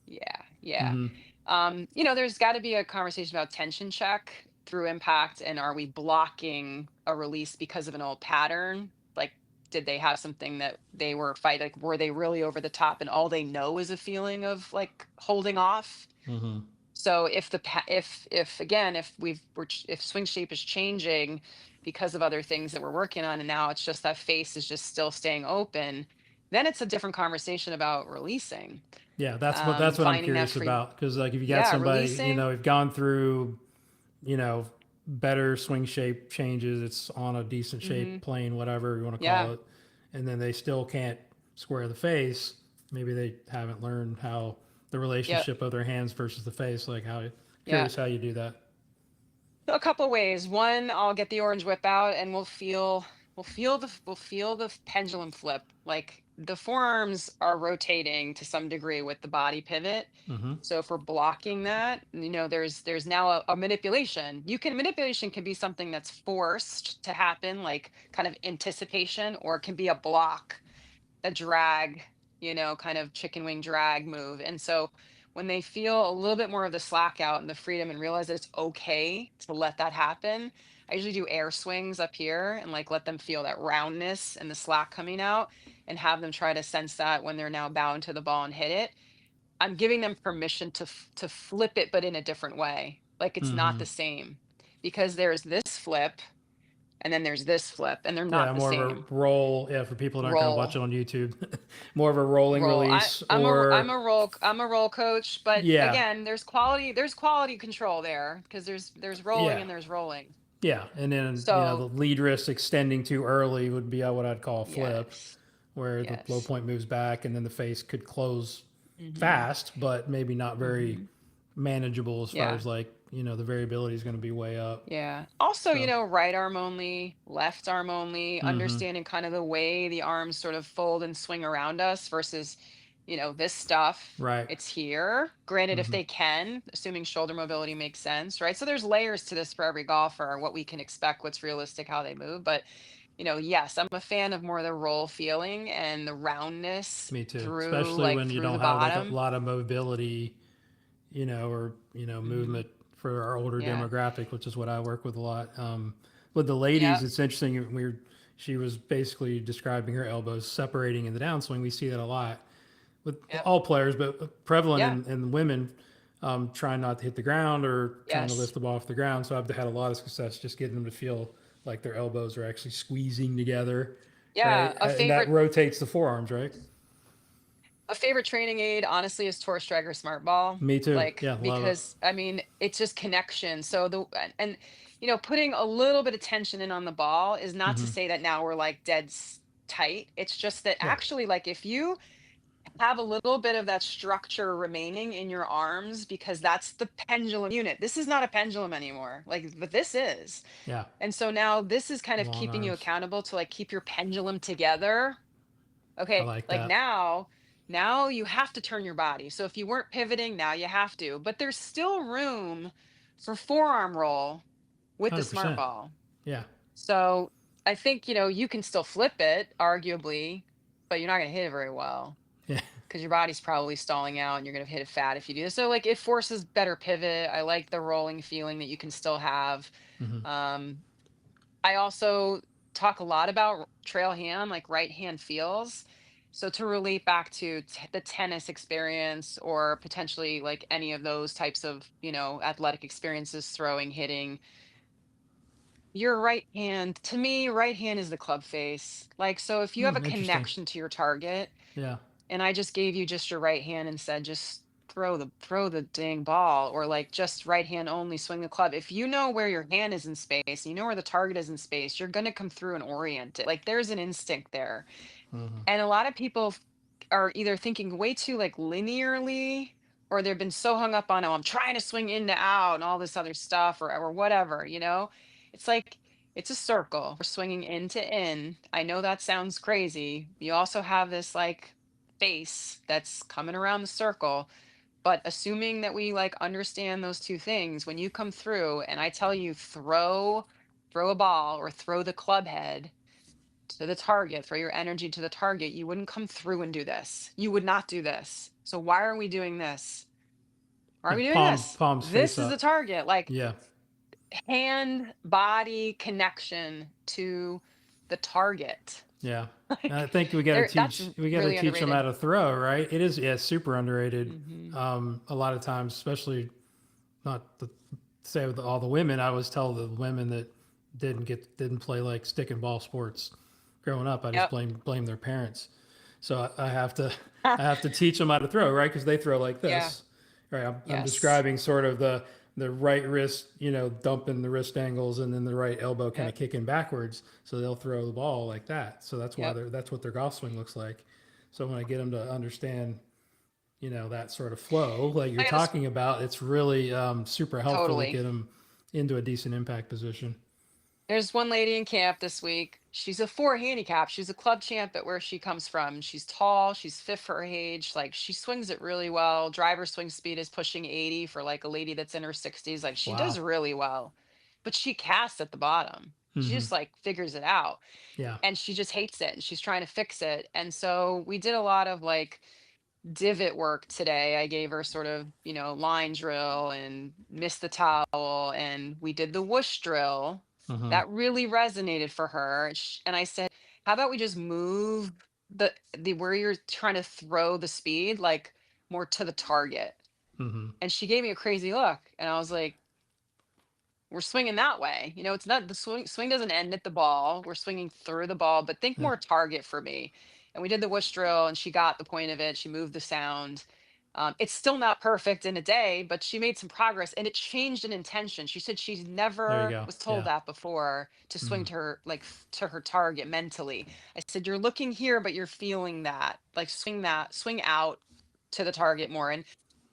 yeah, yeah. Mm-hmm. There's got to be a conversation about tension check through impact, and are we blocking a release because of an old pattern? Like, did they have something that they were fighting? Like, were they really over the top, and all they know is a feeling of like holding off? Mm-hmm. So if if again, if swing shape is changing because of other things that we're working on, and now it's just that face is just still staying open, then it's a different conversation about releasing, Yeah, that's what I'm finding that curious free. about because like if you got Yeah, somebody, releasing. who've gone through, you know, better swing shape changes, it's on a decent Hmm. shape plane, whatever you want to call Yeah, it, and then they still can't square the face. Maybe they haven't learned how the yeah, relationship of their hands versus the face. Like how yeah. curious how you do that. So a couple ways. One, I'll get the orange whip out, and we'll feel the pendulum flip. Like the forearms are rotating to some degree with the body pivot. Mm-hmm. So if we're blocking that, there's now a manipulation. Manipulation can be something that's forced to happen, like kind of anticipation, or it can be a block, a drag, kind of chicken wing drag move. And so when they feel a little bit more of the slack out and the freedom and realize that it's okay to let that happen, I usually do air swings up here and like let them feel that roundness and the slack coming out, and have them try to sense that when they're now bound to the ball and hit it. I'm giving them permission to flip it, but in a different way. Like it's not Mm-hmm. the same, because there's this flip and then there's this flip, and they're Yeah, not the more of a same. roll. Yeah, for people that aren't going to watch Roll. it on YouTube, more of a rolling Roll. release or I'm a roll coach, but yeah, again, there's quality control there, because there's rolling yeah. and there's rolling. Yeah, and then the So lead wrist extending too early would be what I'd call a flip, yes, where the low yes. point moves back and then the face could close Hmm. fast, but maybe not very Hmm. manageable as far Yeah, as like the variability is going to be way up. yeah. Also, So, right arm only, left arm only, mm-hmm. understanding kind of the way the arms sort of fold and swing around us versus this stuff, Right. it's here. Granted, if Hmm. they can, assuming shoulder mobility makes sense, right? So there's layers to this for every golfer, what we can expect, what's realistic, how they move. But, yes, I'm a fan of more of the roll feeling and the roundness Me too. through Especially like when you through don't the have like a bottom. lot of mobility, or Hmm. movement for our older Yeah. demographic, which is what I work with a lot. With the ladies, Yep. it's interesting. She was basically describing her elbows separating in the downswing. We see that a lot with Yep. all players, but prevalent Yeah. in women, trying not to hit the ground or trying to lift Yes. the ball off the ground. So I've had a lot of success just getting them to feel like their elbows are actually squeezing together, Yeah. right? And that rotates the forearms, right? A favorite training aid, honestly, is Tour Striker Smart Ball. Me too. Like, Yeah, love it. because I mean, it's just connection. So putting a little bit of tension in on the ball is not to Hmm. say that now we're like tight. It's just that Yeah, actually, like, if you have a little bit of that structure remaining in your arms, because that's the pendulum unit. This is not a pendulum anymore. Like, but this is. yeah, And so now this is kind of long keeping you arms. accountable to like keep your pendulum together. I Okay, like like that. now you have to turn your body. So if you weren't pivoting, now you have to. But there's still room for forearm roll with the smart 100%. ball. Yeah, So I think, you can still flip it, arguably, but you're not going to hit it very well yeah. because your body's probably stalling out and you're going to hit it fat if you do this. So like it forces better pivot. I like the rolling feeling that you can still have. Hmm. Um, I also talk a lot about trail hand, like right hand feels. So to relate back to the tennis experience or potentially like any of those types of, athletic experiences, throwing, hitting, your right hand, to me, right hand is the club face. Like, so if you have a Interesting. connection to your target, Yeah. and I just gave you just your right hand and said, just throw the dang ball, or like just right hand only, swing the club. If you know where your hand is in space, you know where the target is in space, you're gonna come through and orient it. Like there's an instinct there. Hmm. And a lot of people are either thinking way too like linearly, or they've been so hung up on, oh, I'm trying to swing in to out and all this other stuff, or whatever. It's like it's a circle. We're swinging in to in. I know that sounds crazy. You also have this like face that's coming around the circle. But assuming that we like understand those two things, when you come through and I tell you throw a ball or throw the club head to the target, throw your energy to the target, you wouldn't come through and do this. You would not do this. So why are we doing this? Why are Yeah. we doing this? Palms This face is the up. target. Like Yeah. hand body connection to the target. Yeah. And I Like think that's we got to really teach them how underrated. to throw, right? It is, yeah, super underrated. Hmm. A lot of times, especially not to say with all the women. I always tell the women that didn't play like stick and ball sports growing up. I just Yep. blame their parents. So I have to I have to teach them how to throw, right? Because they throw like Yeah. this, right? I'm Yes. describing sort of the right wrist, dumping the wrist angles, and then the right elbow kind of Yep. kicking backwards. So they'll throw the ball like that. So Yep. that's what their golf swing looks like. So when I get them to understand, that sort of flow like you're I got this talking about, it's really, super helpful to totally. get them into a decent impact position. There's one lady in camp this week. She's a four handicap. She's a club champ at where she comes from. She's tall. She's fit for her age. Like she swings it really well. Driver swing speed is pushing 80 for like a lady that's in her 60s. Like she Wow. does really well, but she casts at the bottom. She Hmm. just like figures it out Yeah. and she just hates it and she's trying to fix it. And so we did a lot of like divot work today. I gave her sort of, line drill and miss the towel, and we did the whoosh drill. Hmm. That really resonated for her. And I said, "How about we just move the where you're trying to throw the speed like more to the target?" Hmm. And she gave me a crazy look, and I was like, we're swinging that way. It's not the swing doesn't end at the ball. We're swinging through the ball, but think Yeah. more target for me. And we did the whoosh drill and she got the point of it. She moved the sound. It's still not perfect in a day, but she made some progress and it changed an intention. She said she's There you never go. was told Yeah. that before to swing Hmm. to her like to her target mentally. I said, you're looking here, but you're feeling that. Like swing out to the target more. And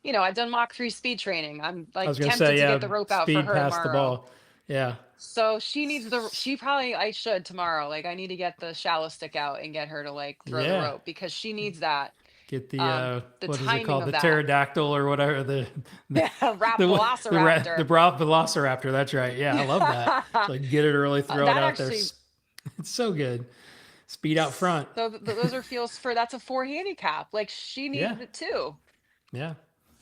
I've done Mach 3 speed training. I'm I like was gonna tempted say, to get yeah, the rope out for speed her past the tomorrow. ball. Yeah. So I should tomorrow. Like I need to get the shallow stick out and get her to like throw the Yeah. rope because she needs that. Get the The what is it timing called? of The that. pterodactyl or whatever. The Yeah, rap the velociraptor. velociraptor. That's right. Yeah, I love that. So like get it early, throw it That out there. actually, It's so good. Speed out front. so those are feels for, that's a four handicap. Like she Yeah, needs it too. yeah,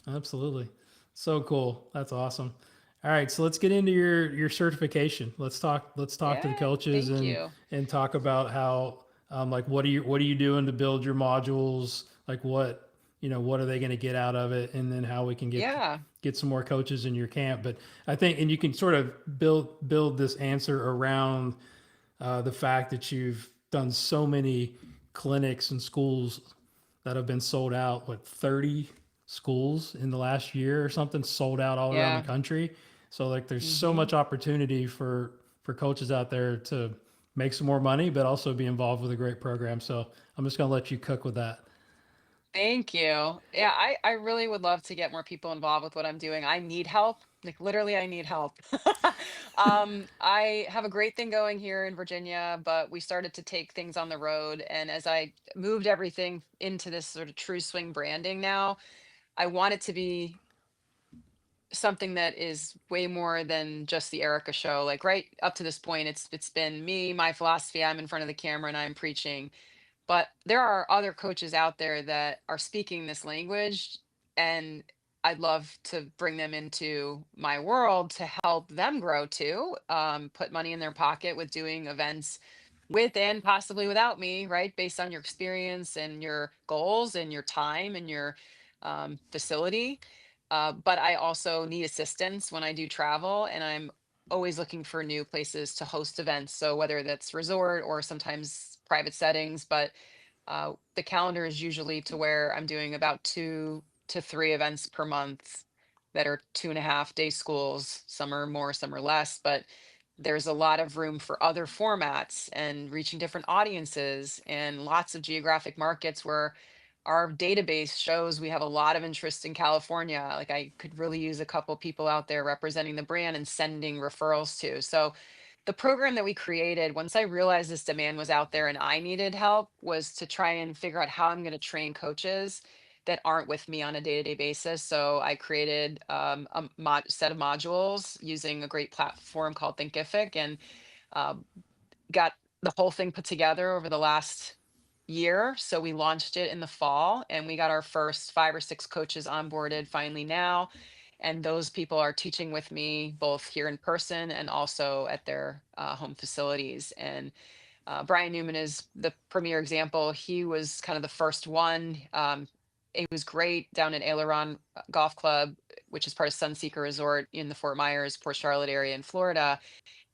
absolutely. So cool. That's awesome. All right, so let's get into your certification. Let's talk to the Yeah, coaches thank you. and talk about how like what are you doing to build your modules? Like what are they going to get out of it, and then how we can Yeah, get some more coaches in your camp. But I think, and you can sort of build this answer around the fact that you've done so many clinics and schools that have been sold out. What 30 schools in the last year or something sold out all around the yeah. country. So like there's so Hmm. much opportunity for coaches out there to make some more money, but also be involved with a great program. So I'm just gonna let you cook with that. Thank you. Yeah, I really would love to get more people involved with what I'm doing. I need help. Like literally, I need help. I have a great thing going here in Virginia, but we started to take things on the road. And as I moved everything into this sort of true swing branding now, I want it to be something that is way more than just the Erica show. Like right up to this point, it's been me, my philosophy. I'm in front of the camera and I'm preaching, but there are other coaches out there that are speaking this language, and I'd love to bring them into my world to help them grow too. Put money in their pocket with doing events with and possibly without me, right? Based on your experience and your goals and your time and your facility. But I also need assistance when I do travel, and I'm always looking for new places to host events. So whether that's resort or sometimes private settings, but the calendar is usually to where I'm doing about 2 to 3 events per month that are 2.5 day schools. Some are more, some are less, but there's a lot of room for other formats and reaching different audiences and lots of geographic markets where our database shows we have a lot of interest in California. Like I could really use a couple people out there representing the brand and sending referrals to. So the program that we created, once I realized this demand was out there and I needed help, was to try and figure out how I'm going to train coaches that aren't with me on a day-to-day basis. So I created a set of modules using a great platform called Thinkific, and um, got the whole thing put together over the last year. So we launched it in the fall, and we got our first 5 or 6 coaches onboarded finally now. And those people are teaching with me both here in person and also at their home facilities. And Brian Newman is the premier example. He was kind of the first one. It was great down at Aileron Golf Club, which is part of Sunseeker Resort in the Fort Myers, Port Charlotte area in Florida,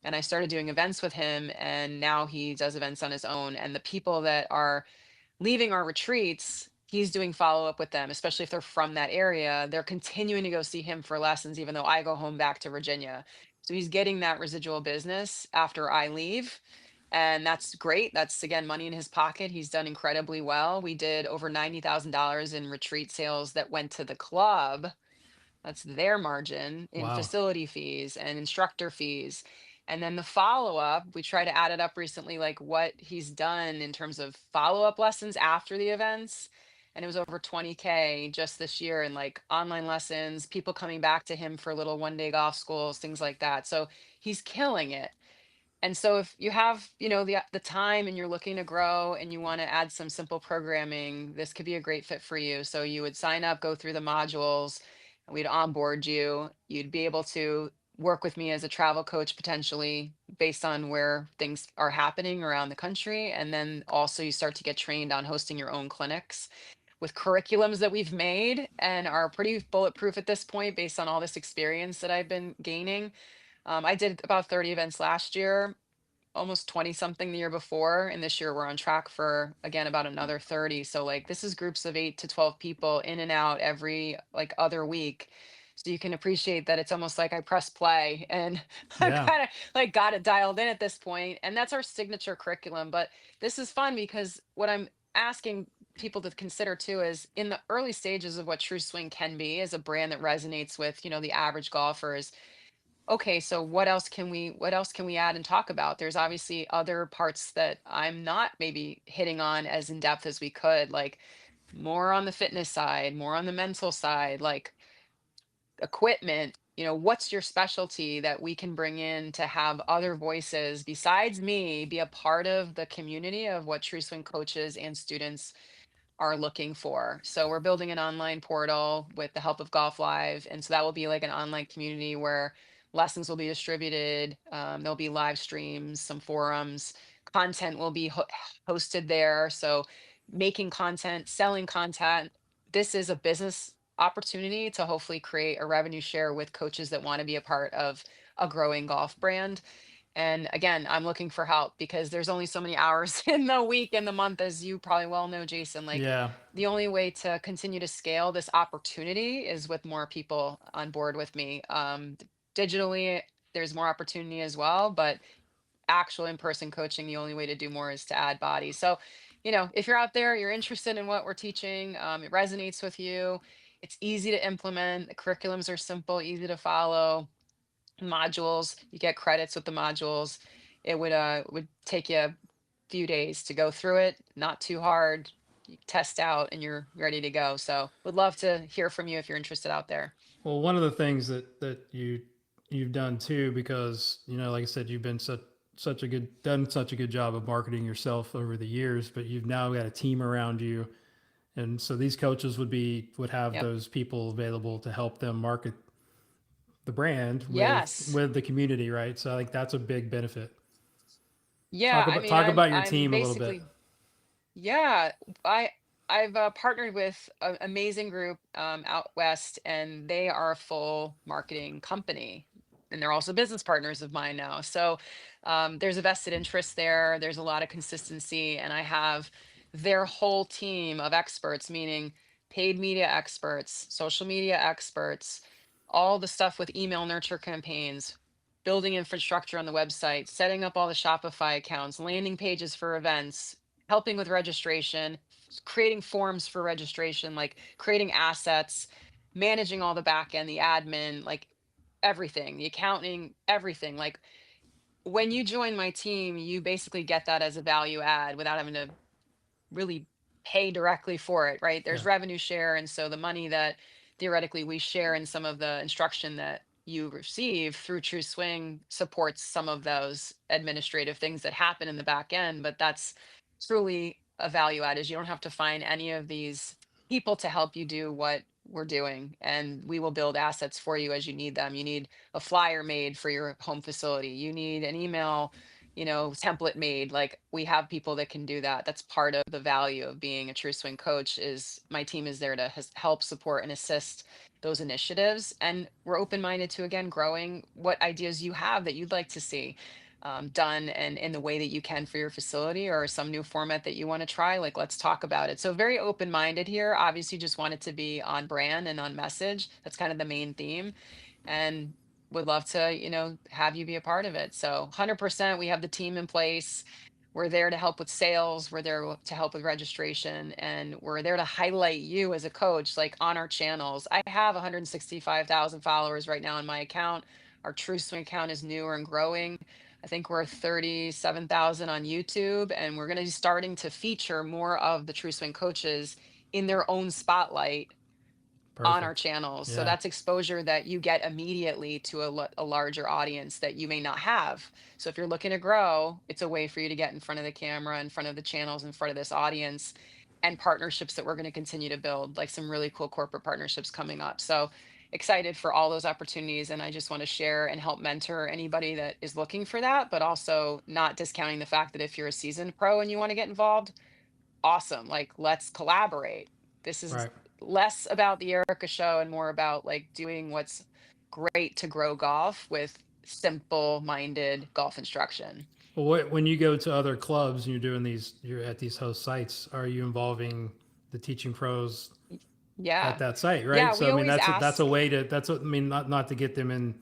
and I started doing events with him, and now he does events on his own. And the people that are leaving our retreats, he's doing follow up with them, especially if they're from that area. They're continuing to go see him for lessons, even though I go home back to Virginia. So he's getting that residual business after I leave. And that's great. That's again money in his pocket. He's done incredibly well. We did over $90,000 in retreat sales that went to the club. That's their margin in Wow. facility fees and instructor fees. And then the follow up, we try to add it up recently, like what he's done in terms of follow up lessons after the events. And it was over 20K just this year, and like online lessons, people coming back to him for little 1 day golf schools, things like that. So he's killing it. And so if you have, the time and you're looking to grow and you want to add some simple programming, this could be a great fit for you. So you would sign up, go through the modules, and we'd onboard you. You'd be able to work with me as a travel coach potentially based on where things are happening around the country. And then also you start to get trained on hosting your own clinics with curriculums that we've made and are pretty bulletproof at this point based on all this experience that I've been gaining. I did about 30 events last year, almost 20 something the year before, and this year we're on track for again about another 30. So like this is groups of 8 to 12 people in and out every like other week. So you can appreciate that it's almost like I press play and I've Yeah. kind of like got it dialed in at this point, and that's our signature curriculum. But this is fun because what I'm asking people to consider too is in the early stages of what True Swing can be as a brand that resonates with, the average golfers. Okay, so what else can we add and talk about? There's obviously other parts that I'm not maybe hitting on as in depth as we could, like more on the fitness side, more on the mental side, like equipment, what's your specialty that we can bring in to have other voices besides me be a part of the community of what true swing coaches and students are looking for. So we're building an online portal with the help of Golf Live, and so that will be like an online community where lessons will be distributed. There'll be live streams, some forums, content will be hosted there. So making content, selling content. This is a business opportunity to hopefully create a revenue share with coaches that want to be a part of a growing golf brand. And again, I'm looking for help because there's only so many hours in the week and the month, as you probably well know, Jason. Like, Yeah. the only way to continue to scale this opportunity is with more people on board with me. Digitally, there's more opportunity as well, but actual in-person coaching, the only way to do more is to add bodies. So, if you're out there, you're interested in what we're teaching, it resonates with you, it's easy to implement, the curriculums are simple, easy to follow, modules, you get credits with the modules. It would take you a few days to go through it, not too hard. You test out and you're ready to go. So would love to hear from you if you're interested out there. Well, one of the things that you've done too, because like I said, you've been such a good job of marketing yourself over the years, but you've now got a team around you, and so these coaches would have Yep. those people available to help them market the brand Yes. with the community, right? So I think that's a big benefit. Yeah, I mean, Talk I'm about your I'm team a little bit. basically, yeah, I I've partnered with an amazing group out west, and they are a full marketing company, and they're also business partners of mine now. So there's a vested interest there. There's a lot of consistency, and I have their whole team of experts, meaning paid media experts, social media experts, all the stuff with email nurture campaigns, building infrastructure on the website, setting up all the Shopify accounts, landing pages for events, helping with registration, creating forms for registration, like creating assets, managing all the back end, the admin, like everything, the accounting, everything. Like, when you join my team, you basically get that as a value add without having to really pay directly for it, right? There's Yeah, revenue share. And so the money that theoretically we share in some of the instruction that you receive through True Swing supports some of those administrative things that happen in the back end. But that's truly a value add, is you don't have to find any of these people to help you do what we're doing. And we will build assets for you as you need them. You need a flyer made for your home facility. You need an email template made. Like, we have people that can do that. That's part of the value of being a true swing coach, is my team is there to help support and assist those initiatives. And we're open-minded to, again, growing what ideas you have that you'd like to see done and in the way that you can for your facility, or some new format that you want to try. Like, let's talk about it. So very open-minded here. Obviously just want it to be on brand and on message. That's kind of the main theme, and would love to, have you be a part of it. So 100%, we have the team in place. We're there to help with sales. We're there to help with registration, and we're there to highlight you as a coach, like on our channels. I have 165,000 followers right now on my account. Our True Swing account is newer and growing. I think we're 37,000 on YouTube, and we're going to be starting to feature more of the True Swing coaches in their own spotlight on our perfect. channels. So Yeah, that's exposure that you get immediately to a larger audience that you may not have. So if you're looking to grow, it's a way for you to get in front of the camera, in front of the channels, in front of this audience, and partnerships that we're going to continue to build, like some really cool corporate partnerships coming up. So excited for all those opportunities. And I just want to share and help mentor anybody that is looking for that, but also not discounting the fact that if you're a seasoned pro and you want to get involved, awesome. Like, let's collaborate. This is right. less about the Erica show and more about like doing what's great to grow golf with simple minded golf instruction. Well, when you go to other clubs and you're at these host sites, are you involving the teaching pros Y- at Yeah. that site, right? Yeah. So I We mean, always that's a ask. way to I mean, not to get them in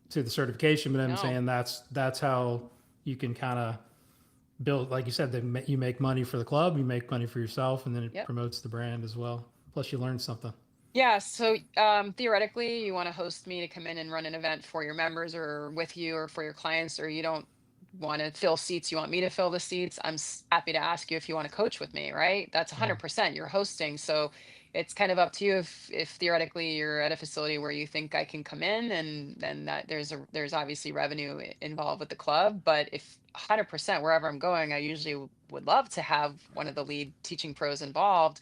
to the certification, but I'm No. saying that's how you can kind of build, like you said, you make money for the club, you make money for yourself, and then it Yep. promotes the brand as well. Plus, you learn something. Yeah. So theoretically, you want to host me to come in and run an event for your members or with you or for your clients, or you don't want to fill seats, you want me to fill the seats, I'm happy to ask you if you want to coach with me, right? That's Yeah. 100%. You're hosting. So it's kind of up to you if theoretically you're at a facility where you think I can come in, and then that there's obviously revenue involved with the club. But if 100% wherever I'm going, I usually would love to have one of the lead teaching pros involved,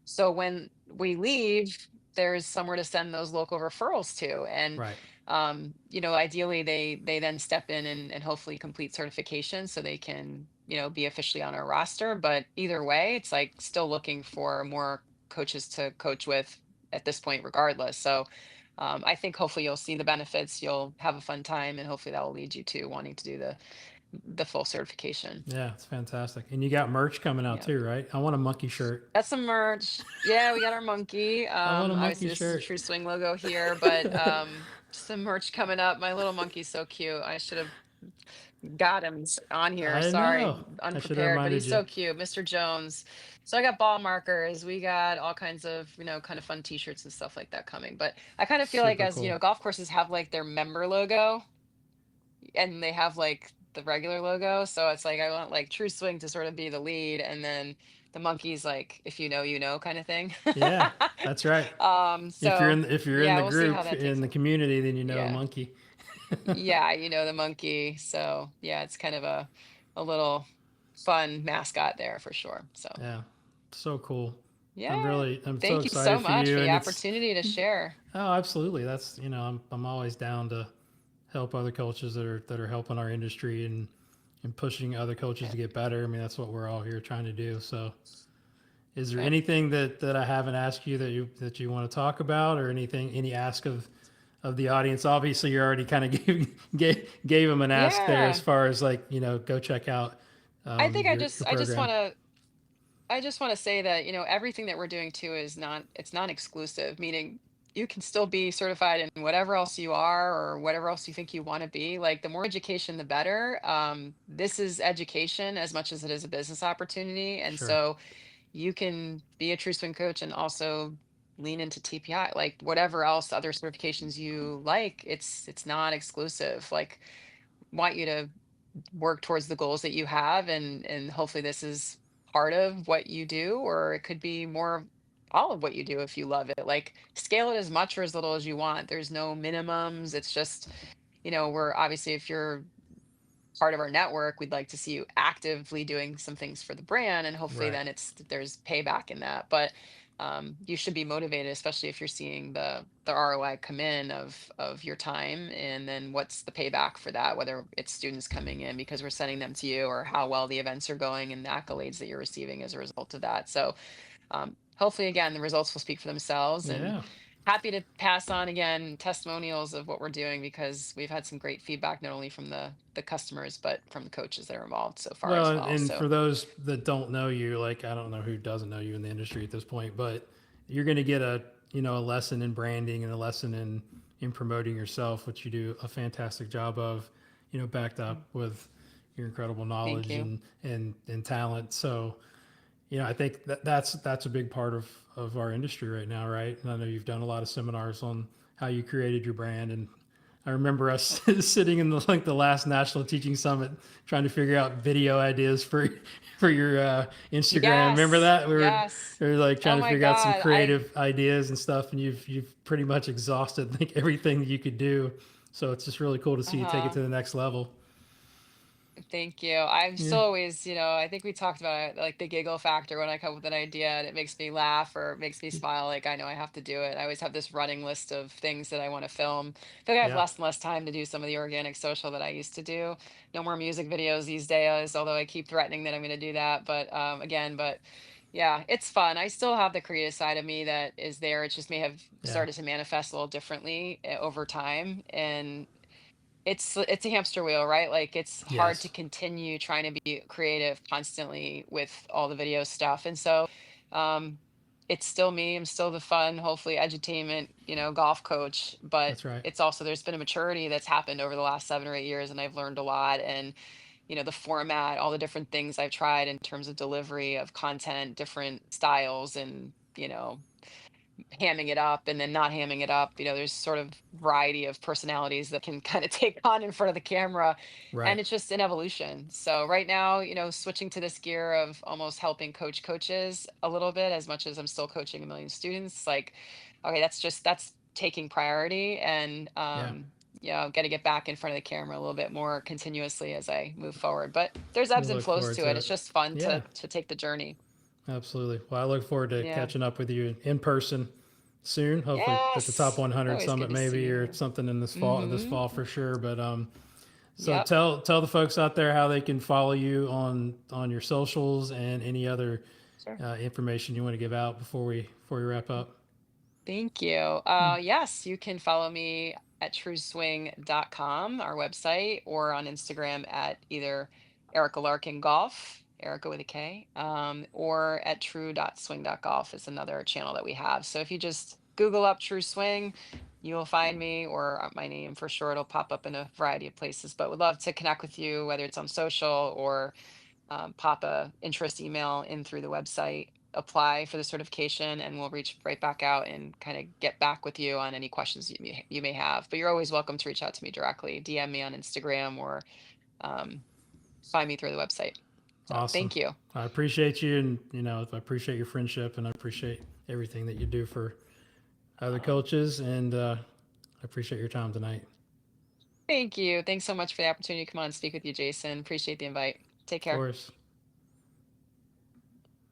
so when we leave, there's somewhere to send those local referrals to. And Right. ideally they then step in and hopefully complete certification so they can, be officially on our roster. But either way, it's like still looking for more coaches to coach with at this point, regardless. So I think hopefully you'll see the benefits, you'll have a fun time, and hopefully that will lead you to wanting to do the full certification. Yeah, it's fantastic. And you got merch coming out Yeah. too, right? I want a monkey shirt. That's some merch. Yeah, we got our monkey. I want a monkey Obviously this is a shirt. True Swing logo here, but some merch coming up. My little monkey's so cute. I should have got him on here. I know. Sorry, I should have unprepared, but reminded he's you. so cute, Mr. Jones. So I got ball markers. We got all kinds of, kind of fun t-shirts and stuff like that coming. But I kind of feel like, Super as cool. golf courses have like their member logo, and they have like the regular logo. So it's like I want like True Swing to sort of be the lead, and then the monkey's like, if you know, you know, kind of thing. Yeah, that's right. So If you're in yeah, the we'll see how group that in takes the off. community, then you know a Yeah. monkey. Yeah, the monkey. So yeah, it's kind of a little fun mascot there for sure. So Yeah, so cool. yeah. I'm so Thank you so excited for much you, for the and it's opportunity to share. oh, absolutely. That's I'm always down to help other coaches that are helping our industry and pushing other coaches Yeah. to get better. I mean, that's what we're all here trying to do. So, is there Right. anything that I haven't asked you that you want to talk about, or any ask of the audience? Obviously, you already kind of gave them an ask there as Yeah. far as like go check out I think your I just want program. to say that, everything that we're doing too is not, it's not exclusive, meaning you can still be certified in whatever else you are or whatever else you think you want to be. Like the more education, the better. This is education as much as it is a business opportunity. And Sure. so you can be a true swing coach and also lean into TPI, like whatever else other certifications you like. It's not exclusive. Like want you to work towards the goals that you have, and hopefully this is part of what you do, or it could be more of all of what you do if you love it. Like scale it as much or as little as you want. There's no minimums. It's just, we're obviously, if you're part of our network, we'd like to see you actively doing some things for the brand, and hopefully Right. then there's payback in that. But you should be motivated, especially if you're seeing the ROI come in of your time, and then what's the payback for that, whether it's students coming in because we're sending them to you, or how well the events are going and the accolades that you're receiving as a result of that. So hopefully again the results will speak for themselves, and Yeah. happy to pass on again testimonials of what we're doing, because we've had some great feedback not only from the customers but from the coaches that are involved so far as Well, well. and So for those that don't know you, like I don't know who doesn't know you in the industry at this point, but you're going to get a lesson in branding and a lesson in promoting yourself, which you do a fantastic job of, backed up with your incredible thank knowledge you. and talent. So, I think that's a big part of our industry right now, right? And I know you've done a lot of seminars on how you created your brand, and I remember us sitting in the last national teaching summit trying to figure out video ideas for your Instagram. Remember Yes, that yes. we were like Oh trying to my figure out some god, I creative ideas and stuff, and you've pretty much exhausted I think everything that you could do. So it's just really cool to see you take it uh-huh. to the next level. Thank you. I'm Yeah, still always, I think we talked about it, like the giggle factor when I come up with an idea and it makes me laugh or it makes me smile. Like I know I have to do it. I always have this running list of things that I want to film. I feel like I have yeah, less and less time to do some of the organic social that I used to do. No more music videos these days, although I keep threatening that I'm going to do that. But but yeah, it's fun. I still have the creative side of me that is there. It just may have yeah. started to manifest a little differently over time. And it's a hamster wheel, right? Like it's hard to Yes, continue trying to be creative constantly with all the video stuff. And so um it's still me. I'm still the fun, hopefully edutainment, golf coach, but that's right. it's also, there's been a maturity that's happened over the last 7 or 8 years, and I've learned a lot. And the format, all the different things I've tried in terms of delivery of content, different styles, and hamming it up and then not hamming it up. There's sort of variety of personalities that can kind of take on in front of the camera. And Right. it's just an evolution. So right now, switching to this gear of almost helping coach coaches a little bit, as much as I'm still coaching a million students, like, okay, that's taking priority. And Yeah. got to get back in front of the camera a little bit more continuously as I move forward. But there's We'll ebbs and look flows forward to to it. it. It's just fun Yeah. to take the journey. Absolutely. Well, I look forward to Yeah. catching up with you in person soon. Hopefully at the Top Yes. 100 Always good Summit, to see maybe, or you. something in this Mm-hmm. fall for sure. But so Yep. tell the folks out there how they can follow you on your socials and any other Sure. information you want to give out before we wrap up. Thank you. Yes, you can follow me at trueswing.com, our website, or on Instagram at either Erika Larkin Golf, Erica with a K, or at true.swing.golf is another channel that we have. So if you just Google up True Swing, you will find me, or my name for sure. It'll pop up in a variety of places, but would love to connect with you, whether it's on social or pop a interest email in through the website, apply for the certification, and we'll reach right back out and kind of get back with you on any questions you may have. But you're always welcome to reach out to me directly, DM me on Instagram, or um, find me through the website. So Awesome. thank you. I appreciate you, and I appreciate your friendship, and I appreciate everything that you do for other Um, coaches, and I appreciate your time tonight. Thank you. Thanks so much for the opportunity to come on and speak with you, Jason. Appreciate the invite. Take Of care. course.